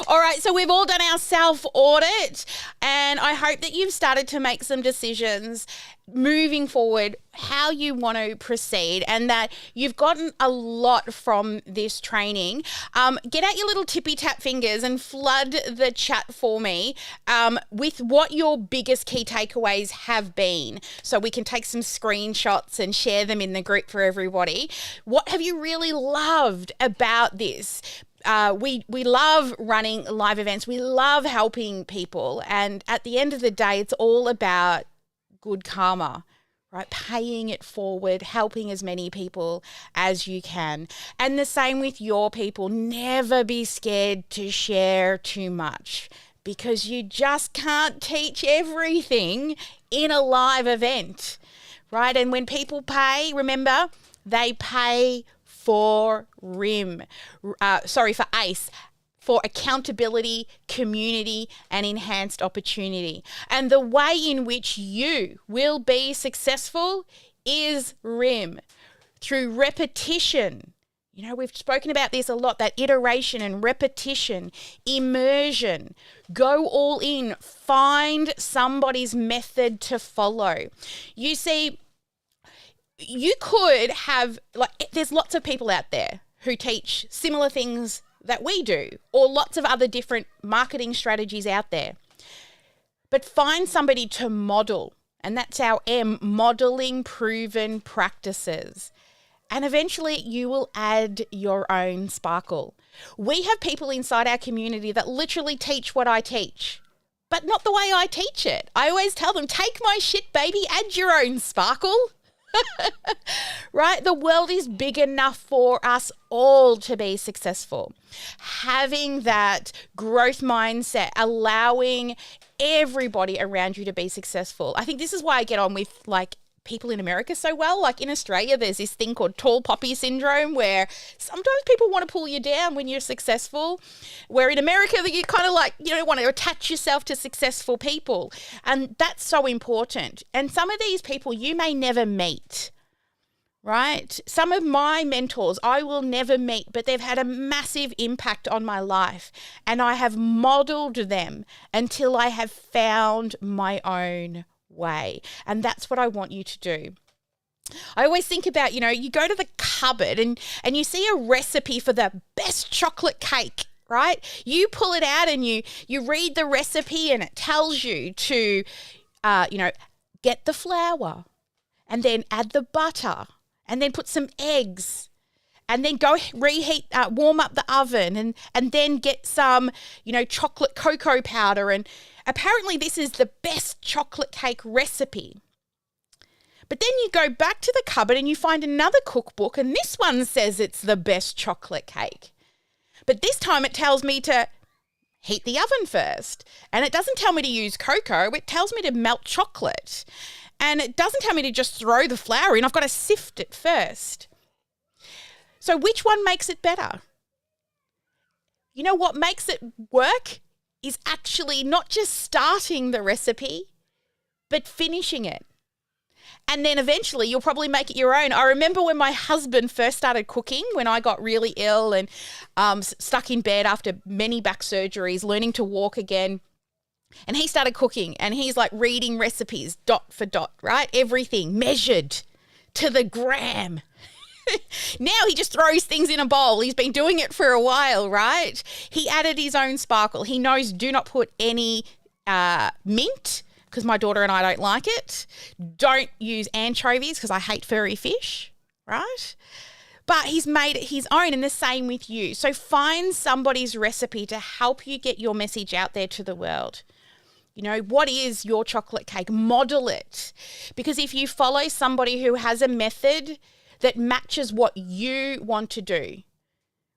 all right, so we've all done our self-audit, and I hope that you've started to make some decisions moving forward how you want to proceed, and that you've gotten a lot from this training. Get out your little tippy tap fingers and flood the chat for me with what your biggest key takeaways have been, so we can take some screenshots and share them in the group for everybody. What have you really loved about this? We love running live events. We love helping people. And at the end of the day, it's all about good karma, right? Paying it forward, helping as many people as you can. And the same with your people. Never be scared to share too much, because you just can't teach everything in a live event, right? And when people pay, remember, they pay for for ACE, for accountability, community, and enhanced opportunity. And the way in which you will be successful is RIM, through repetition. You know, we've spoken about this a lot, that iteration and repetition, immersion. Go all in, find somebody's method to follow. You see, you could have, there's lots of people out there who teach similar things that we do, or lots of other different marketing strategies out there. But find somebody to model, and that's our M, modeling proven practices. And eventually you will add your own sparkle. We have people inside our community that literally teach what I teach, but not the way I teach it. I always tell them, take my shit, baby, add your own sparkle. Right? The world is big enough for us all to be successful. Having that growth mindset, allowing everybody around you to be successful. I think this is why I get on with people in America so well. Like in Australia, there's this thing called tall poppy syndrome, where sometimes people want to pull you down when you're successful, where in America you kind of want to attach yourself to successful people. And that's so important. And some of these people you may never meet, right? Some of my mentors I will never meet, but they've had a massive impact on my life, and I have modeled them until I have found my own way. And that's what I want you to do. I always think about, you go to the cupboard and you see a recipe for the best chocolate cake, right? You pull it out and you read the recipe, and it tells you to, get the flour, and then add the butter, and then put some eggs, and then go warm up the oven, and then get some, chocolate cocoa powder. And apparently this is the best chocolate cake recipe. But then you go back to the cupboard and you find another cookbook, and this one says it's the best chocolate cake. But this time it tells me to heat the oven first. And it doesn't tell me to use cocoa, it tells me to melt chocolate. And it doesn't tell me to just throw the flour in, I've got to sift it first. So which one makes it better? You know what makes it work is actually not just starting the recipe, but finishing it. And then eventually you'll probably make it your own. I remember when my husband first started cooking, when I got really ill and stuck in bed after many back surgeries, learning to walk again. And he started cooking, and he's reading recipes dot for dot, right? Everything measured to the gram. Now he just throws things in a bowl. He's been doing it for a while, right? He added his own sparkle. He knows do not put any mint, because my daughter and I don't like it. Don't use anchovies, because I hate furry fish, right? But he's made it his own, and the same with you. So find somebody's recipe to help you get your message out there to the world. What is your chocolate cake? Model it. Because if you follow somebody who has a method that matches what you want to do,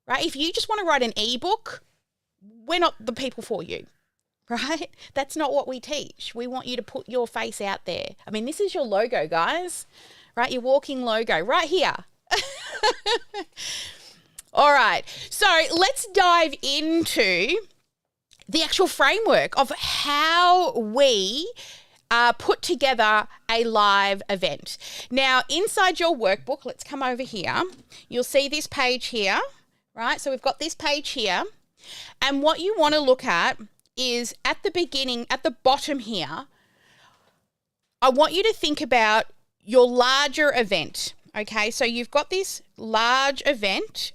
right? If you just want to write an ebook, we're not the people for you, right? That's not what we teach. We want you to put your face out there. I mean, this is your logo, guys, right? Your walking logo right here. All right. So let's dive into the actual framework of how we put together a live event. Now, inside your workbook, let's come over here. You'll see this page here, right? So we've got this page here. And what you want to look at is at the beginning, at the bottom here, I want you to think about your larger event. Okay, so you've got this large event,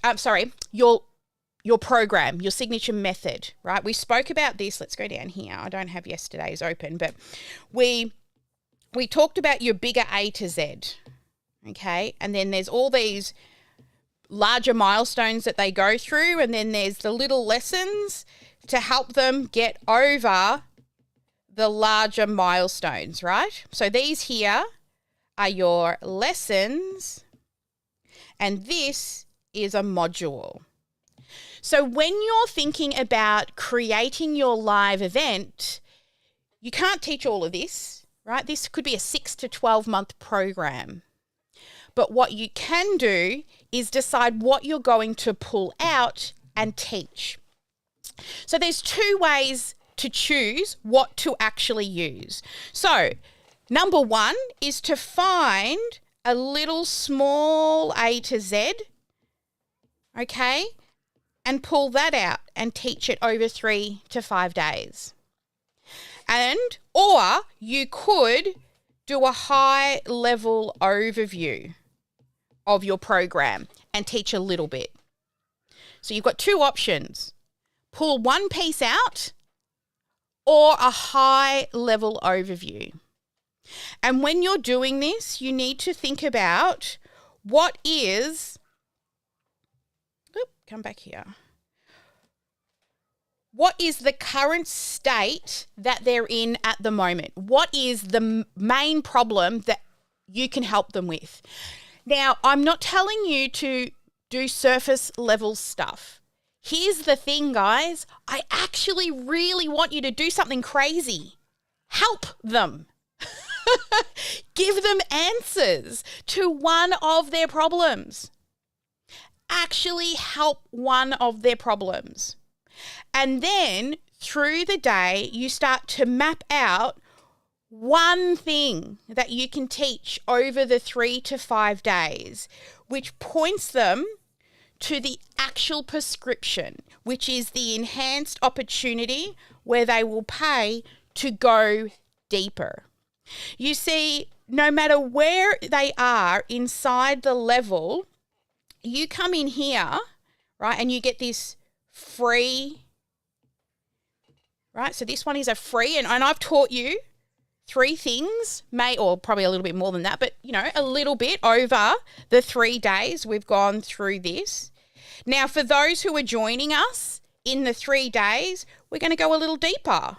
your program, your signature method, right? We spoke about this. Let's go down here. I don't have yesterday's open, but we talked about your bigger A to Z, okay? And then there's all these larger milestones that they go through, and then there's the little lessons to help them get over the larger milestones, right? So these here are your lessons, and this is a module. So when you're thinking about creating your live event, you can't teach all of this, right? This could be a 6 to 12 month program. But what you can do is decide what you're going to pull out and teach. So there's 2 ways to choose what to actually use. So number 1 is to find a little small A to Z, okay, and pull that out and teach it over 3 to 5 days. Or you could do a high level overview of your program and teach a little bit. So you've got 2 options. Pull one piece out or a high level overview. And when you're doing this, you need to think about what is, come back here. What is the current state that they're in at the moment? What is the main problem that you can help them with? Now, I'm not telling you to do surface level stuff. Here's the thing, guys. I actually really want you to do something crazy. Help them. Give them answers to one of their problems. Actually help one of their problems. And then through the day, you start to map out one thing that you can teach over the 3 to 5 days, which points them to the actual prescription, which is the enhanced opportunity where they will pay to go deeper. You see, no matter where they are inside the level, you come in here, right, and you get this free, right? So this one is a free, and I've taught you 3 things, or probably a little bit more than that, but, a little bit over the 3 days we've gone through this. Now, for those who are joining us in the 3 days, we're going to go a little deeper,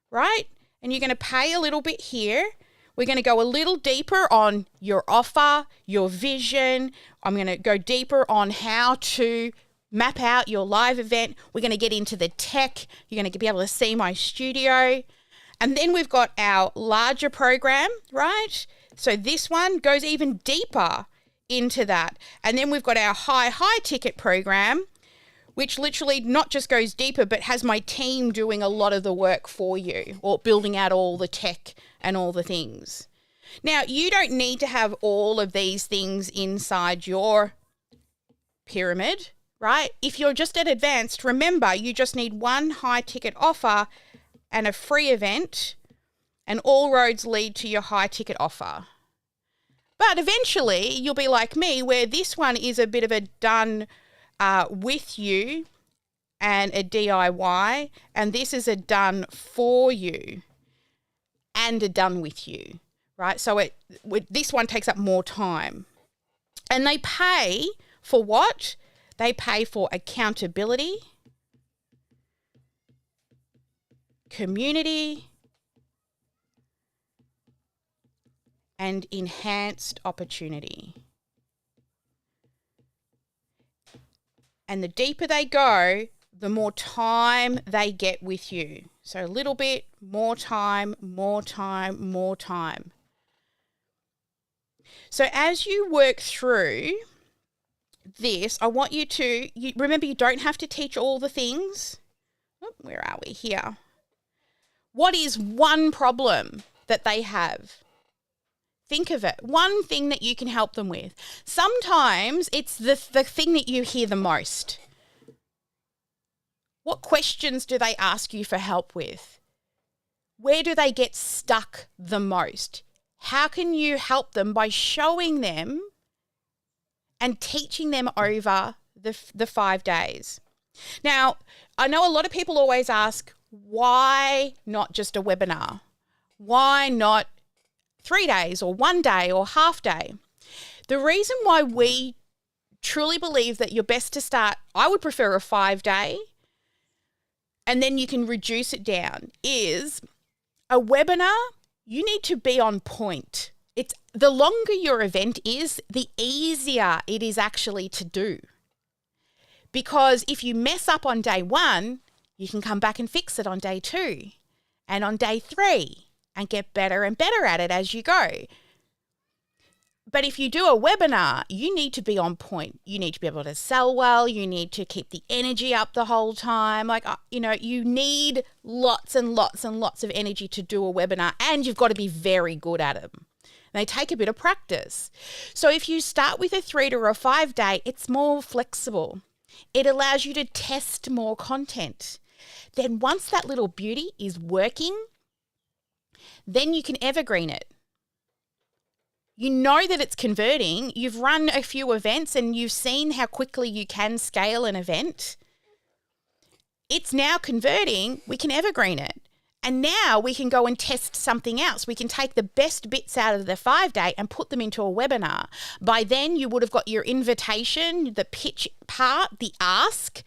right? And you're going to pay a little bit here. We're going to go a little deeper on your offer, your vision. I'm going to go deeper on how to map out your live event. We're going to get into the tech. You're going to be able to see my studio. And then we've got our larger program, right? So this one goes even deeper into that. And then we've got our high ticket program, which literally not just goes deeper, but has my team doing a lot of the work for you, or building out all the tech and all the things. Now, you don't need to have all of these things inside your pyramid, right? If you're just at advanced, remember, you just need one high ticket offer and a free event, and all roads lead to your high ticket offer. But eventually you'll be like me, where this one is a bit of a done with you and a DIY, and this is a done for you and a done with you, right? So this one takes up more time. And they pay for what? They pay for accountability, community, and enhanced opportunity. And the deeper they go, the more time they get with you. So a little bit, more time, more time, more time. So as you work through this, I want you to, remember, you don't have to teach all the things. Oh, where are we? Here. What is one problem that they have. Think of it. One thing that you can help them with. Sometimes it's the thing that you hear the most. What questions do they ask you for help with? Where do they get stuck the most? How can you help them by showing them and teaching them over the 5 days? Now, I know a lot of people always ask, why not just a webinar? Why not 3 days or 1 day or half day? The reason why we truly believe that you're best to start, I would prefer a 5 day, and then you can reduce it down, is a webinar, you need to be on point. It's the longer your event is, the easier it is actually to do. Because if you mess up on day 1, you can come back and fix it on day 2 and on day 3 and get better and better at it as you go. But if you do a webinar, you need to be on point. You need to be able to sell well. You need to keep the energy up the whole time. Like, you need lots and lots and lots of energy to do a webinar, and you've got to be very good at them. They take a bit of practice. So if you start with a 3 or a 5 day, it's more flexible. It allows you to test more content. Then once that little beauty is working, then you can evergreen it. You know that it's converting. You've run a few events and you've seen how quickly you can scale an event. It's now converting. We can evergreen it. And now we can go and test something else. We can take the best bits out of the 5 day and put them into a webinar. By then you would have got your invitation, the pitch part, the ask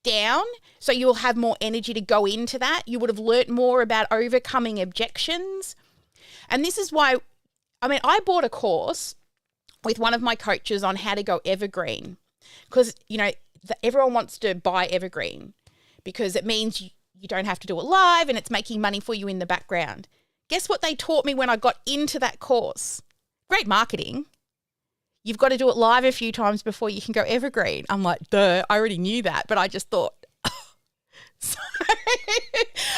down. So you'll have more energy to go into that. You would have learnt more about overcoming objections. And this is why, I bought a course with one of my coaches on how to go evergreen, because, everyone wants to buy evergreen because it means you don't have to do it live and it's making money for you in the background. Guess what they taught me when I got into that course? Great marketing. You've got to do it live a few times before you can go evergreen. I'm like, duh, I already knew that, but I just thought, so,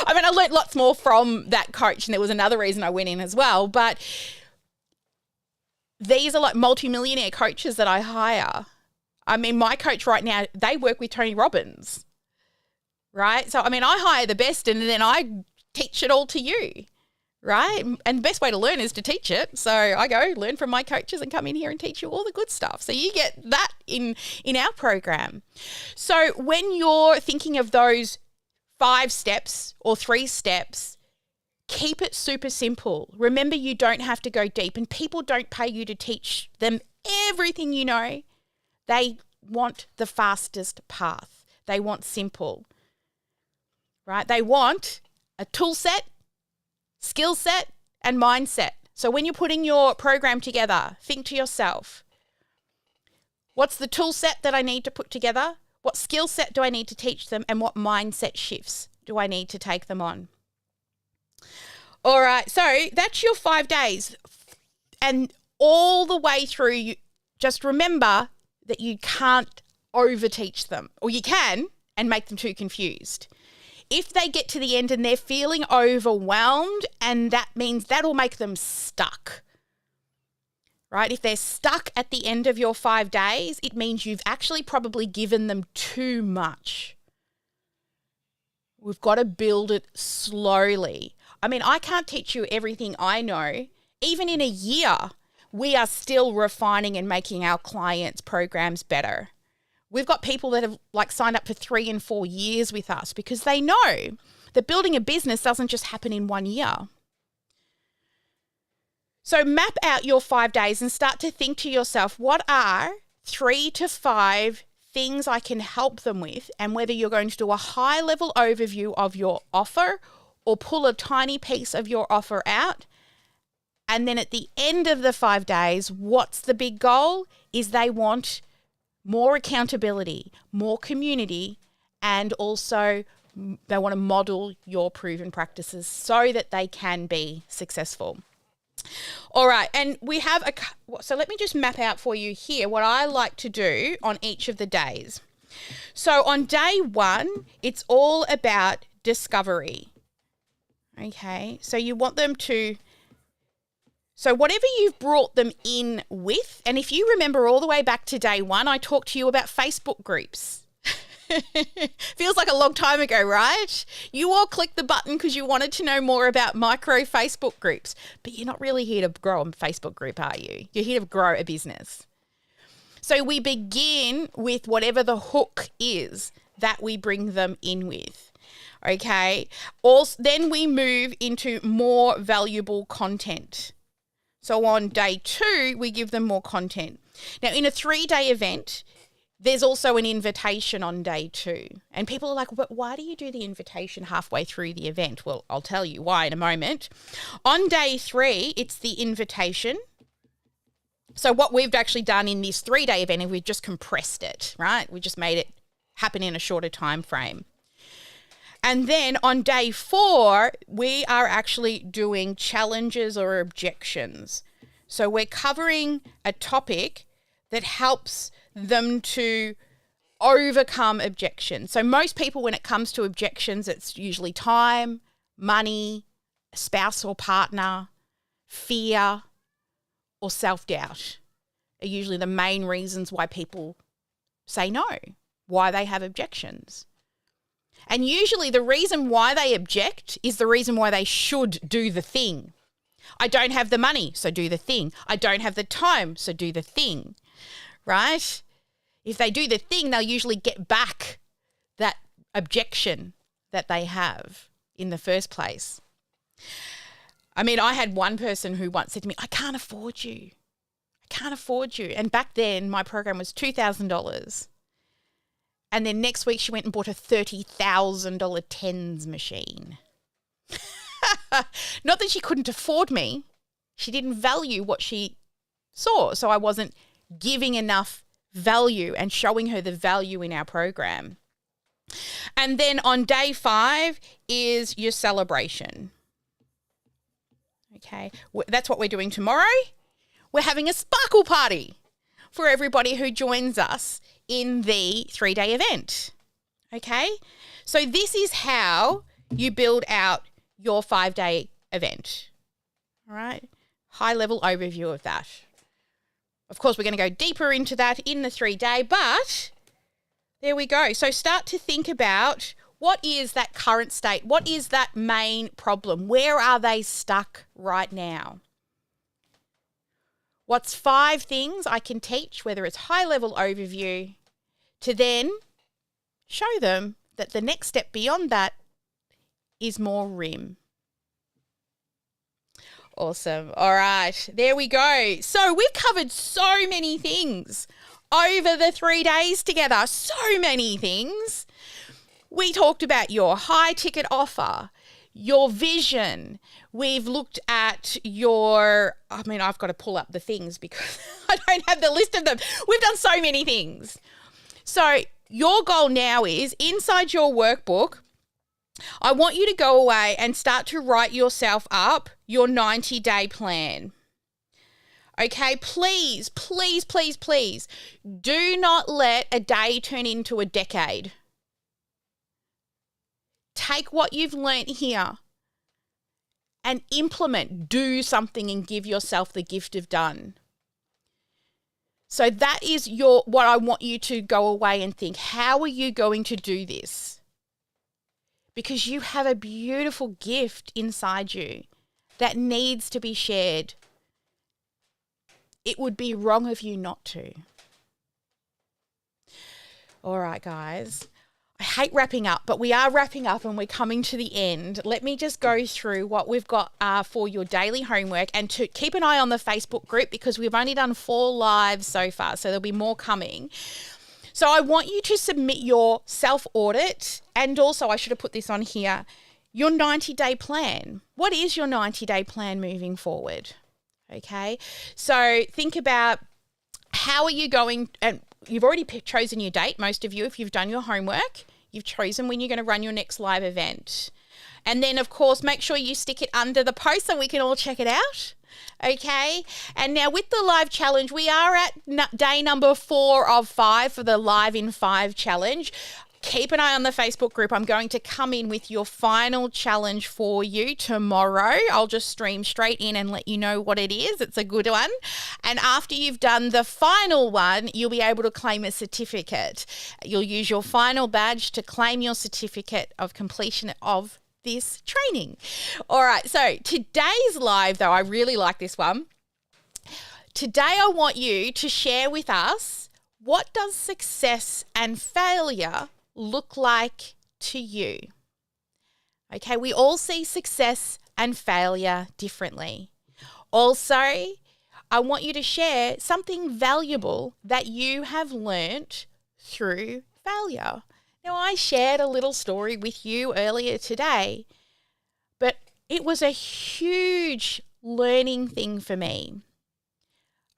I learned lots more from that coach, and there was another reason I went in as well, but these are like multimillionaire coaches that I hire. My coach right now, they work with Tony Robbins, right? So, I hire the best and then I teach it all to you, right? And the best way to learn is to teach it. So I go learn from my coaches and come in here and teach you all the good stuff. So you get that in our program. So when you're thinking of those 5 steps or 3 steps, keep it super simple. Remember, you don't have to go deep, and people don't pay you to teach them everything you know. They want the fastest path. They want simple, right? They want a tool set, skill set, and mindset. So when you're putting your program together, think to yourself, what's the tool set that I need to put together? What skill set do I need to teach them? And what mindset shifts do I need to take them on? All right, so that's your 5 days. And all the way through, you just remember that you can't overteach them, or you can and make them too confused. If they get to the end and they're feeling overwhelmed, and that means that'll make them stuck, right? If they're stuck at the end of your 5 days, it means you've actually probably given them too much. We've got to build it slowly. I can't teach you everything I know. Even in a year, we are still refining and making our clients' programs better. We've got people that have signed up for 3 and 4 years with us because they know that building a business doesn't just happen in 1 year. So map out your 5 days and start to think to yourself, what are 3 to 5 things I can help them with, and whether you're going to do a high-level overview of your offer or pull a tiny piece of your offer out. And then at the end of the 5 days, what's the big goal? Is they want more accountability, more community, and also they want to model your proven practices so that they can be successful. All right, and we have so let me just map out for you here what I like to do on each of the days. So on day 1, it's all about discovery. Okay, so you want them to So whatever you've brought them in with, and if you remember all the way back to day one, I talked to you about Facebook groups. Feels like a long time ago, right? You all clicked the button because you wanted to know more about micro Facebook groups, but you're not really here to grow a Facebook group, are you? You're here to grow a business. So we begin with whatever the hook is that we bring them in with. Okay. Also, then we move into more valuable content. So on day 2, we give them more content. Now, in a 3-day event, there's also an invitation on day 2. And people are like, but why do you do the invitation halfway through the event? Well, I'll tell you why in a moment. On day 3, it's the invitation. So what we've actually done in this 3-day event is we've just compressed it, right? We just made it happen in a shorter time frame. And then on day 4, we are actually doing challenges or objections. So we're covering a topic that helps them to overcome objections. So most people, when it comes to objections, it's usually time, money, a spouse or partner, fear, or self-doubt are usually the main reasons why people say no, why they have objections. And usually the reason why they object is the reason why they should do the thing. I don't have the money, so do the thing. I don't have the time, so do the thing, right? If they do the thing, they'll usually get back that objection that they have in the first place. I mean, I had one person who once said to me, I can't afford you. I can't afford you. And back then my program was $2,000. And then next week she went and bought a $30,000 tens machine. Not that she couldn't afford me. She didn't value what she saw. So I wasn't giving enough value and showing her the value in our program. And then on day 5 is your celebration. Okay, that's what we're doing tomorrow. We're having a sparkle party for everybody who joins us in the 3-day event. Okay, so this is how you build out your 5-day event. All right, high level overview of that. Of course, we're going to go deeper into that in the 3-day, but there we go. So start to think about what is that current state? What is that main problem? Where are they stuck right now? What's 5 things I can teach, whether it's high level overview, to then show them that the next step beyond that is more RIM. Awesome. All right, there we go. So we've covered so many things over the 3 days together, so many things. We talked about your high ticket offer, your vision. We've looked at I've got to pull up the things because I don't have the list of them. We've done so many things. So your goal now is inside your workbook, I want you to go away and start to write yourself up your 90-day plan. Okay, please, please, please, please do not let a day turn into a decade. Take what you've learnt here and implement, do something and give yourself the gift of done. So that is what I want you to go away and think. How are you going to do this? Because you have a beautiful gift inside you that needs to be shared. It would be wrong of you not to. All right, guys. I hate wrapping up, but we are wrapping up and we're coming to the end. Let me just go through what we've got for your daily homework, and to keep an eye on the Facebook group because we've only done 4 lives so far, so there'll be more coming. So I want you to submit your self-audit, and also I should have put this on here, your 90-day plan. What is your 90-day plan moving forward? Okay, so think about how are you going, and you've already chosen your date, most of you, if you've done your homework, you've chosen when you're going to run your next live event. And then, of course, make sure you stick it under the post so we can all check it out. Okay, and now with the live challenge, we are at day number 4 of 5 for the Live in 5 challenge. keep an eye on the Facebook group. I'm going to come in with your final challenge for you tomorrow. I'll just stream straight in and let you know what it is. It's a good one. And after you've done the final one, you'll be able to claim a certificate. You'll use your final badge to claim your certificate of completion of this training. All right, so today's live, though, I really like this one. Today, I want you to share with us, what does success and failure look like to you? Okay, we all see success and failure differently. Also, I want you to share something valuable that you have learnt through failure. Now, I shared a little story with you earlier today, but it was a huge learning thing for me.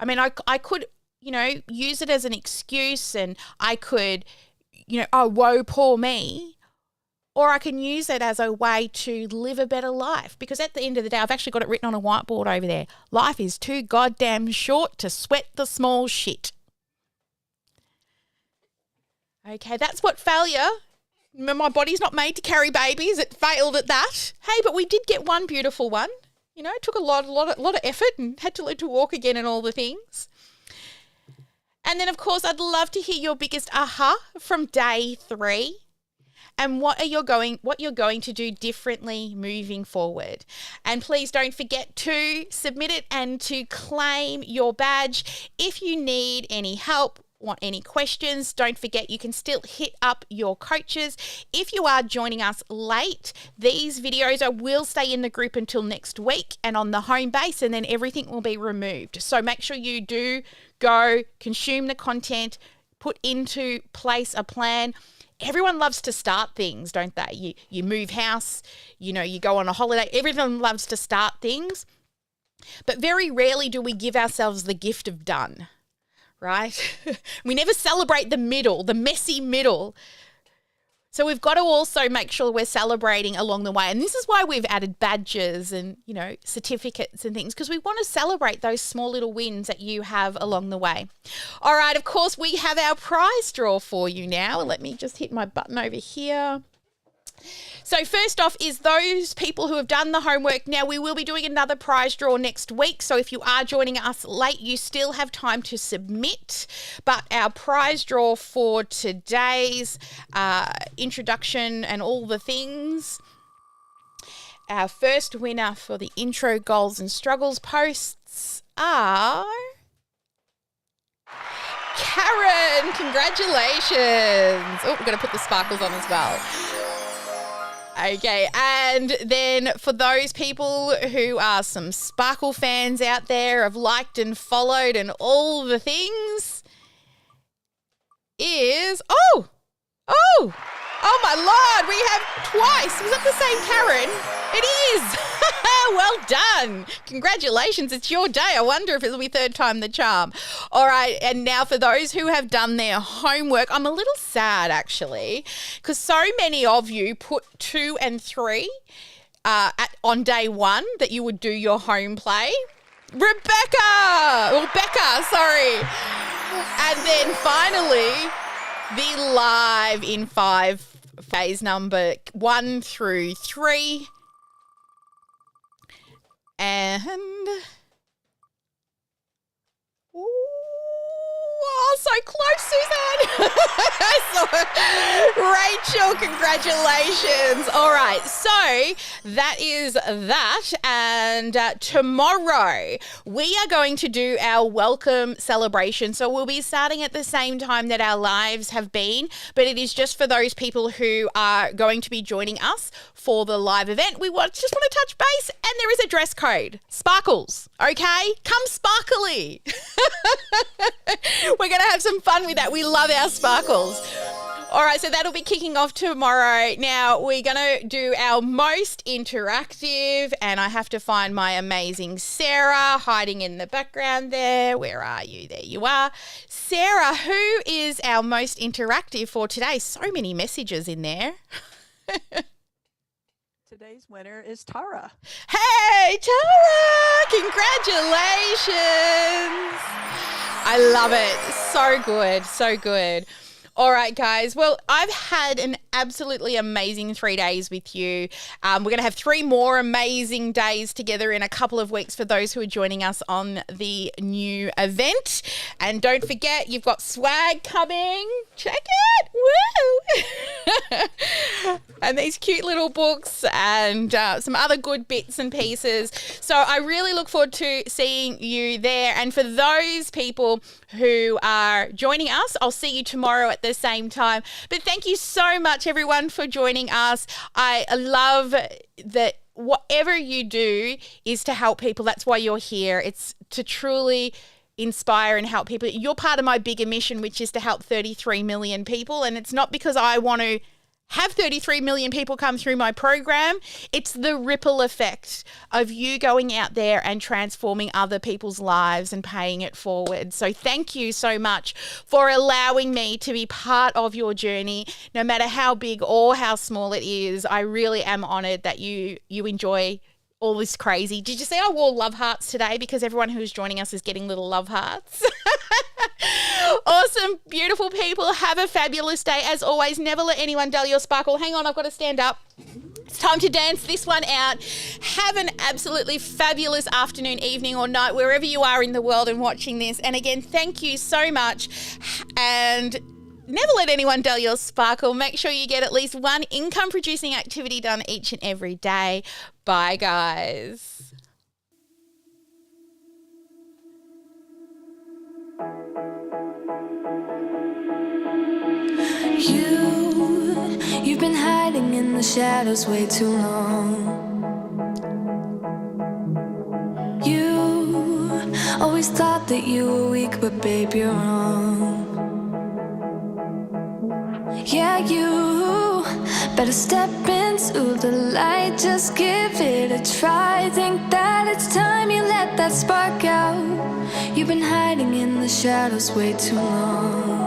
I mean, I could, use it as an excuse, and I could, oh, woe, poor me. Or I can use it as a way to live a better life, because at the end of the day, I've actually got it written on a whiteboard over there. Life is too goddamn short to sweat the small shit. Okay, that's what failure. My body's not made to carry babies. It failed at that. Hey, but we did get one beautiful one. It took a lot of effort and had to learn to walk again and all the things. And then, of course, I'd love to hear your biggest aha from day 3. And what you're going to do differently moving forward. And please don't forget to submit it and to claim your badge. If you need any help, want any questions, don't forget you can still hit up your coaches. If you are joining us late, these videos will stay in the group until next week and on the home base, and then everything will be removed. So make sure you do go consume the content, put into place a plan. Everyone loves to start things, don't they? You move house, you go on a holiday. Everyone loves to start things, but very rarely do we give ourselves the gift of done. Right? We never celebrate the middle, the messy middle. So we've got to also make sure we're celebrating along the way. And this is why we've added badges and, certificates and things, because we want to celebrate those small little wins that you have along the way. All right, of course, we have our prize draw for you now. Let me just hit my button over here. So first off is those people who have done the homework. Now, we will be doing another prize draw next week. So if you are joining us late, you still have time to submit. But our prize draw for today's introduction and all the things, our first winner for the intro goals and struggles posts are Karen. Congratulations. Oh, we're going to put the sparkles on as well. Okay, and then for those people who are some Sparkle fans out there, have liked and followed and all the things, is, oh my Lord, we have twice. Was that the same Karen? It is. Well done. Congratulations. It's your day. I wonder if it'll be third time the charm. All right. And now for those who have done their homework, I'm a little sad actually, because so many of you put 2 and 3 on day 1 that you would do your home play. Becca, sorry. And then finally, the live in 5 phase number 1 through 3. And so close, Susan. Rachel, congratulations. All right, so that is that. And tomorrow we are going to do our welcome celebration. So we'll be starting at the same time that our lives have been, but it is just for those people who are going to be joining us for the live event. We just want to touch base, and there is a dress code. Sparkles, okay? Come sparkly. We're going to have some fun with that. We love our sparkles. All right, so that'll be kicking off tomorrow. Now, we're going to do our most interactive, and I have to find my amazing Sarah hiding in the background there. Where are you? There you are. Sarah, who is our most interactive for today? So many messages in there. Today's winner is Tara. Hey, Tara! Congratulations! I love it. So good. So good. All right, guys. Well, I've had an absolutely amazing 3 days with you. We're going to have 3 more amazing days together in a couple of weeks for those who are joining us on the new event. And don't forget, you've got swag coming. Check it. Woo! And these cute little books and some other good bits and pieces. So I really look forward to seeing you there. And for those people who are joining us, I'll see you tomorrow at the same time. But thank you so much, everyone, for joining us. I love that whatever you do is to help people. That's why you're here. It's to truly inspire and help people. You're part of my bigger mission, which is to help 33 million people. And it's not because I want to have 33 million people come through my program. It's the ripple effect of you going out there and transforming other people's lives and paying it forward. So thank you so much for allowing me to be part of your journey, no matter how big or how small it is. I really am honored that you enjoy all this crazy. Did you see I wore love hearts today? Because everyone who's joining us is getting little love hearts. Awesome, beautiful people. Have a fabulous day. As always, never let anyone dull your sparkle. Hang on, I've got to stand up. It's time to dance this one out. Have an absolutely fabulous afternoon, evening, or night, wherever you are in the world and watching this. And again, thank you so much. And never let anyone dull your sparkle. Make sure you get at least one income-producing activity done each and every day. Bye, guys. You've been hiding in the shadows way too long. You always thought that you were weak, but babe, you're wrong. Yeah, you better step into the light, just give it a try. Think that it's time you let that spark out. You've been hiding in the shadows way too long.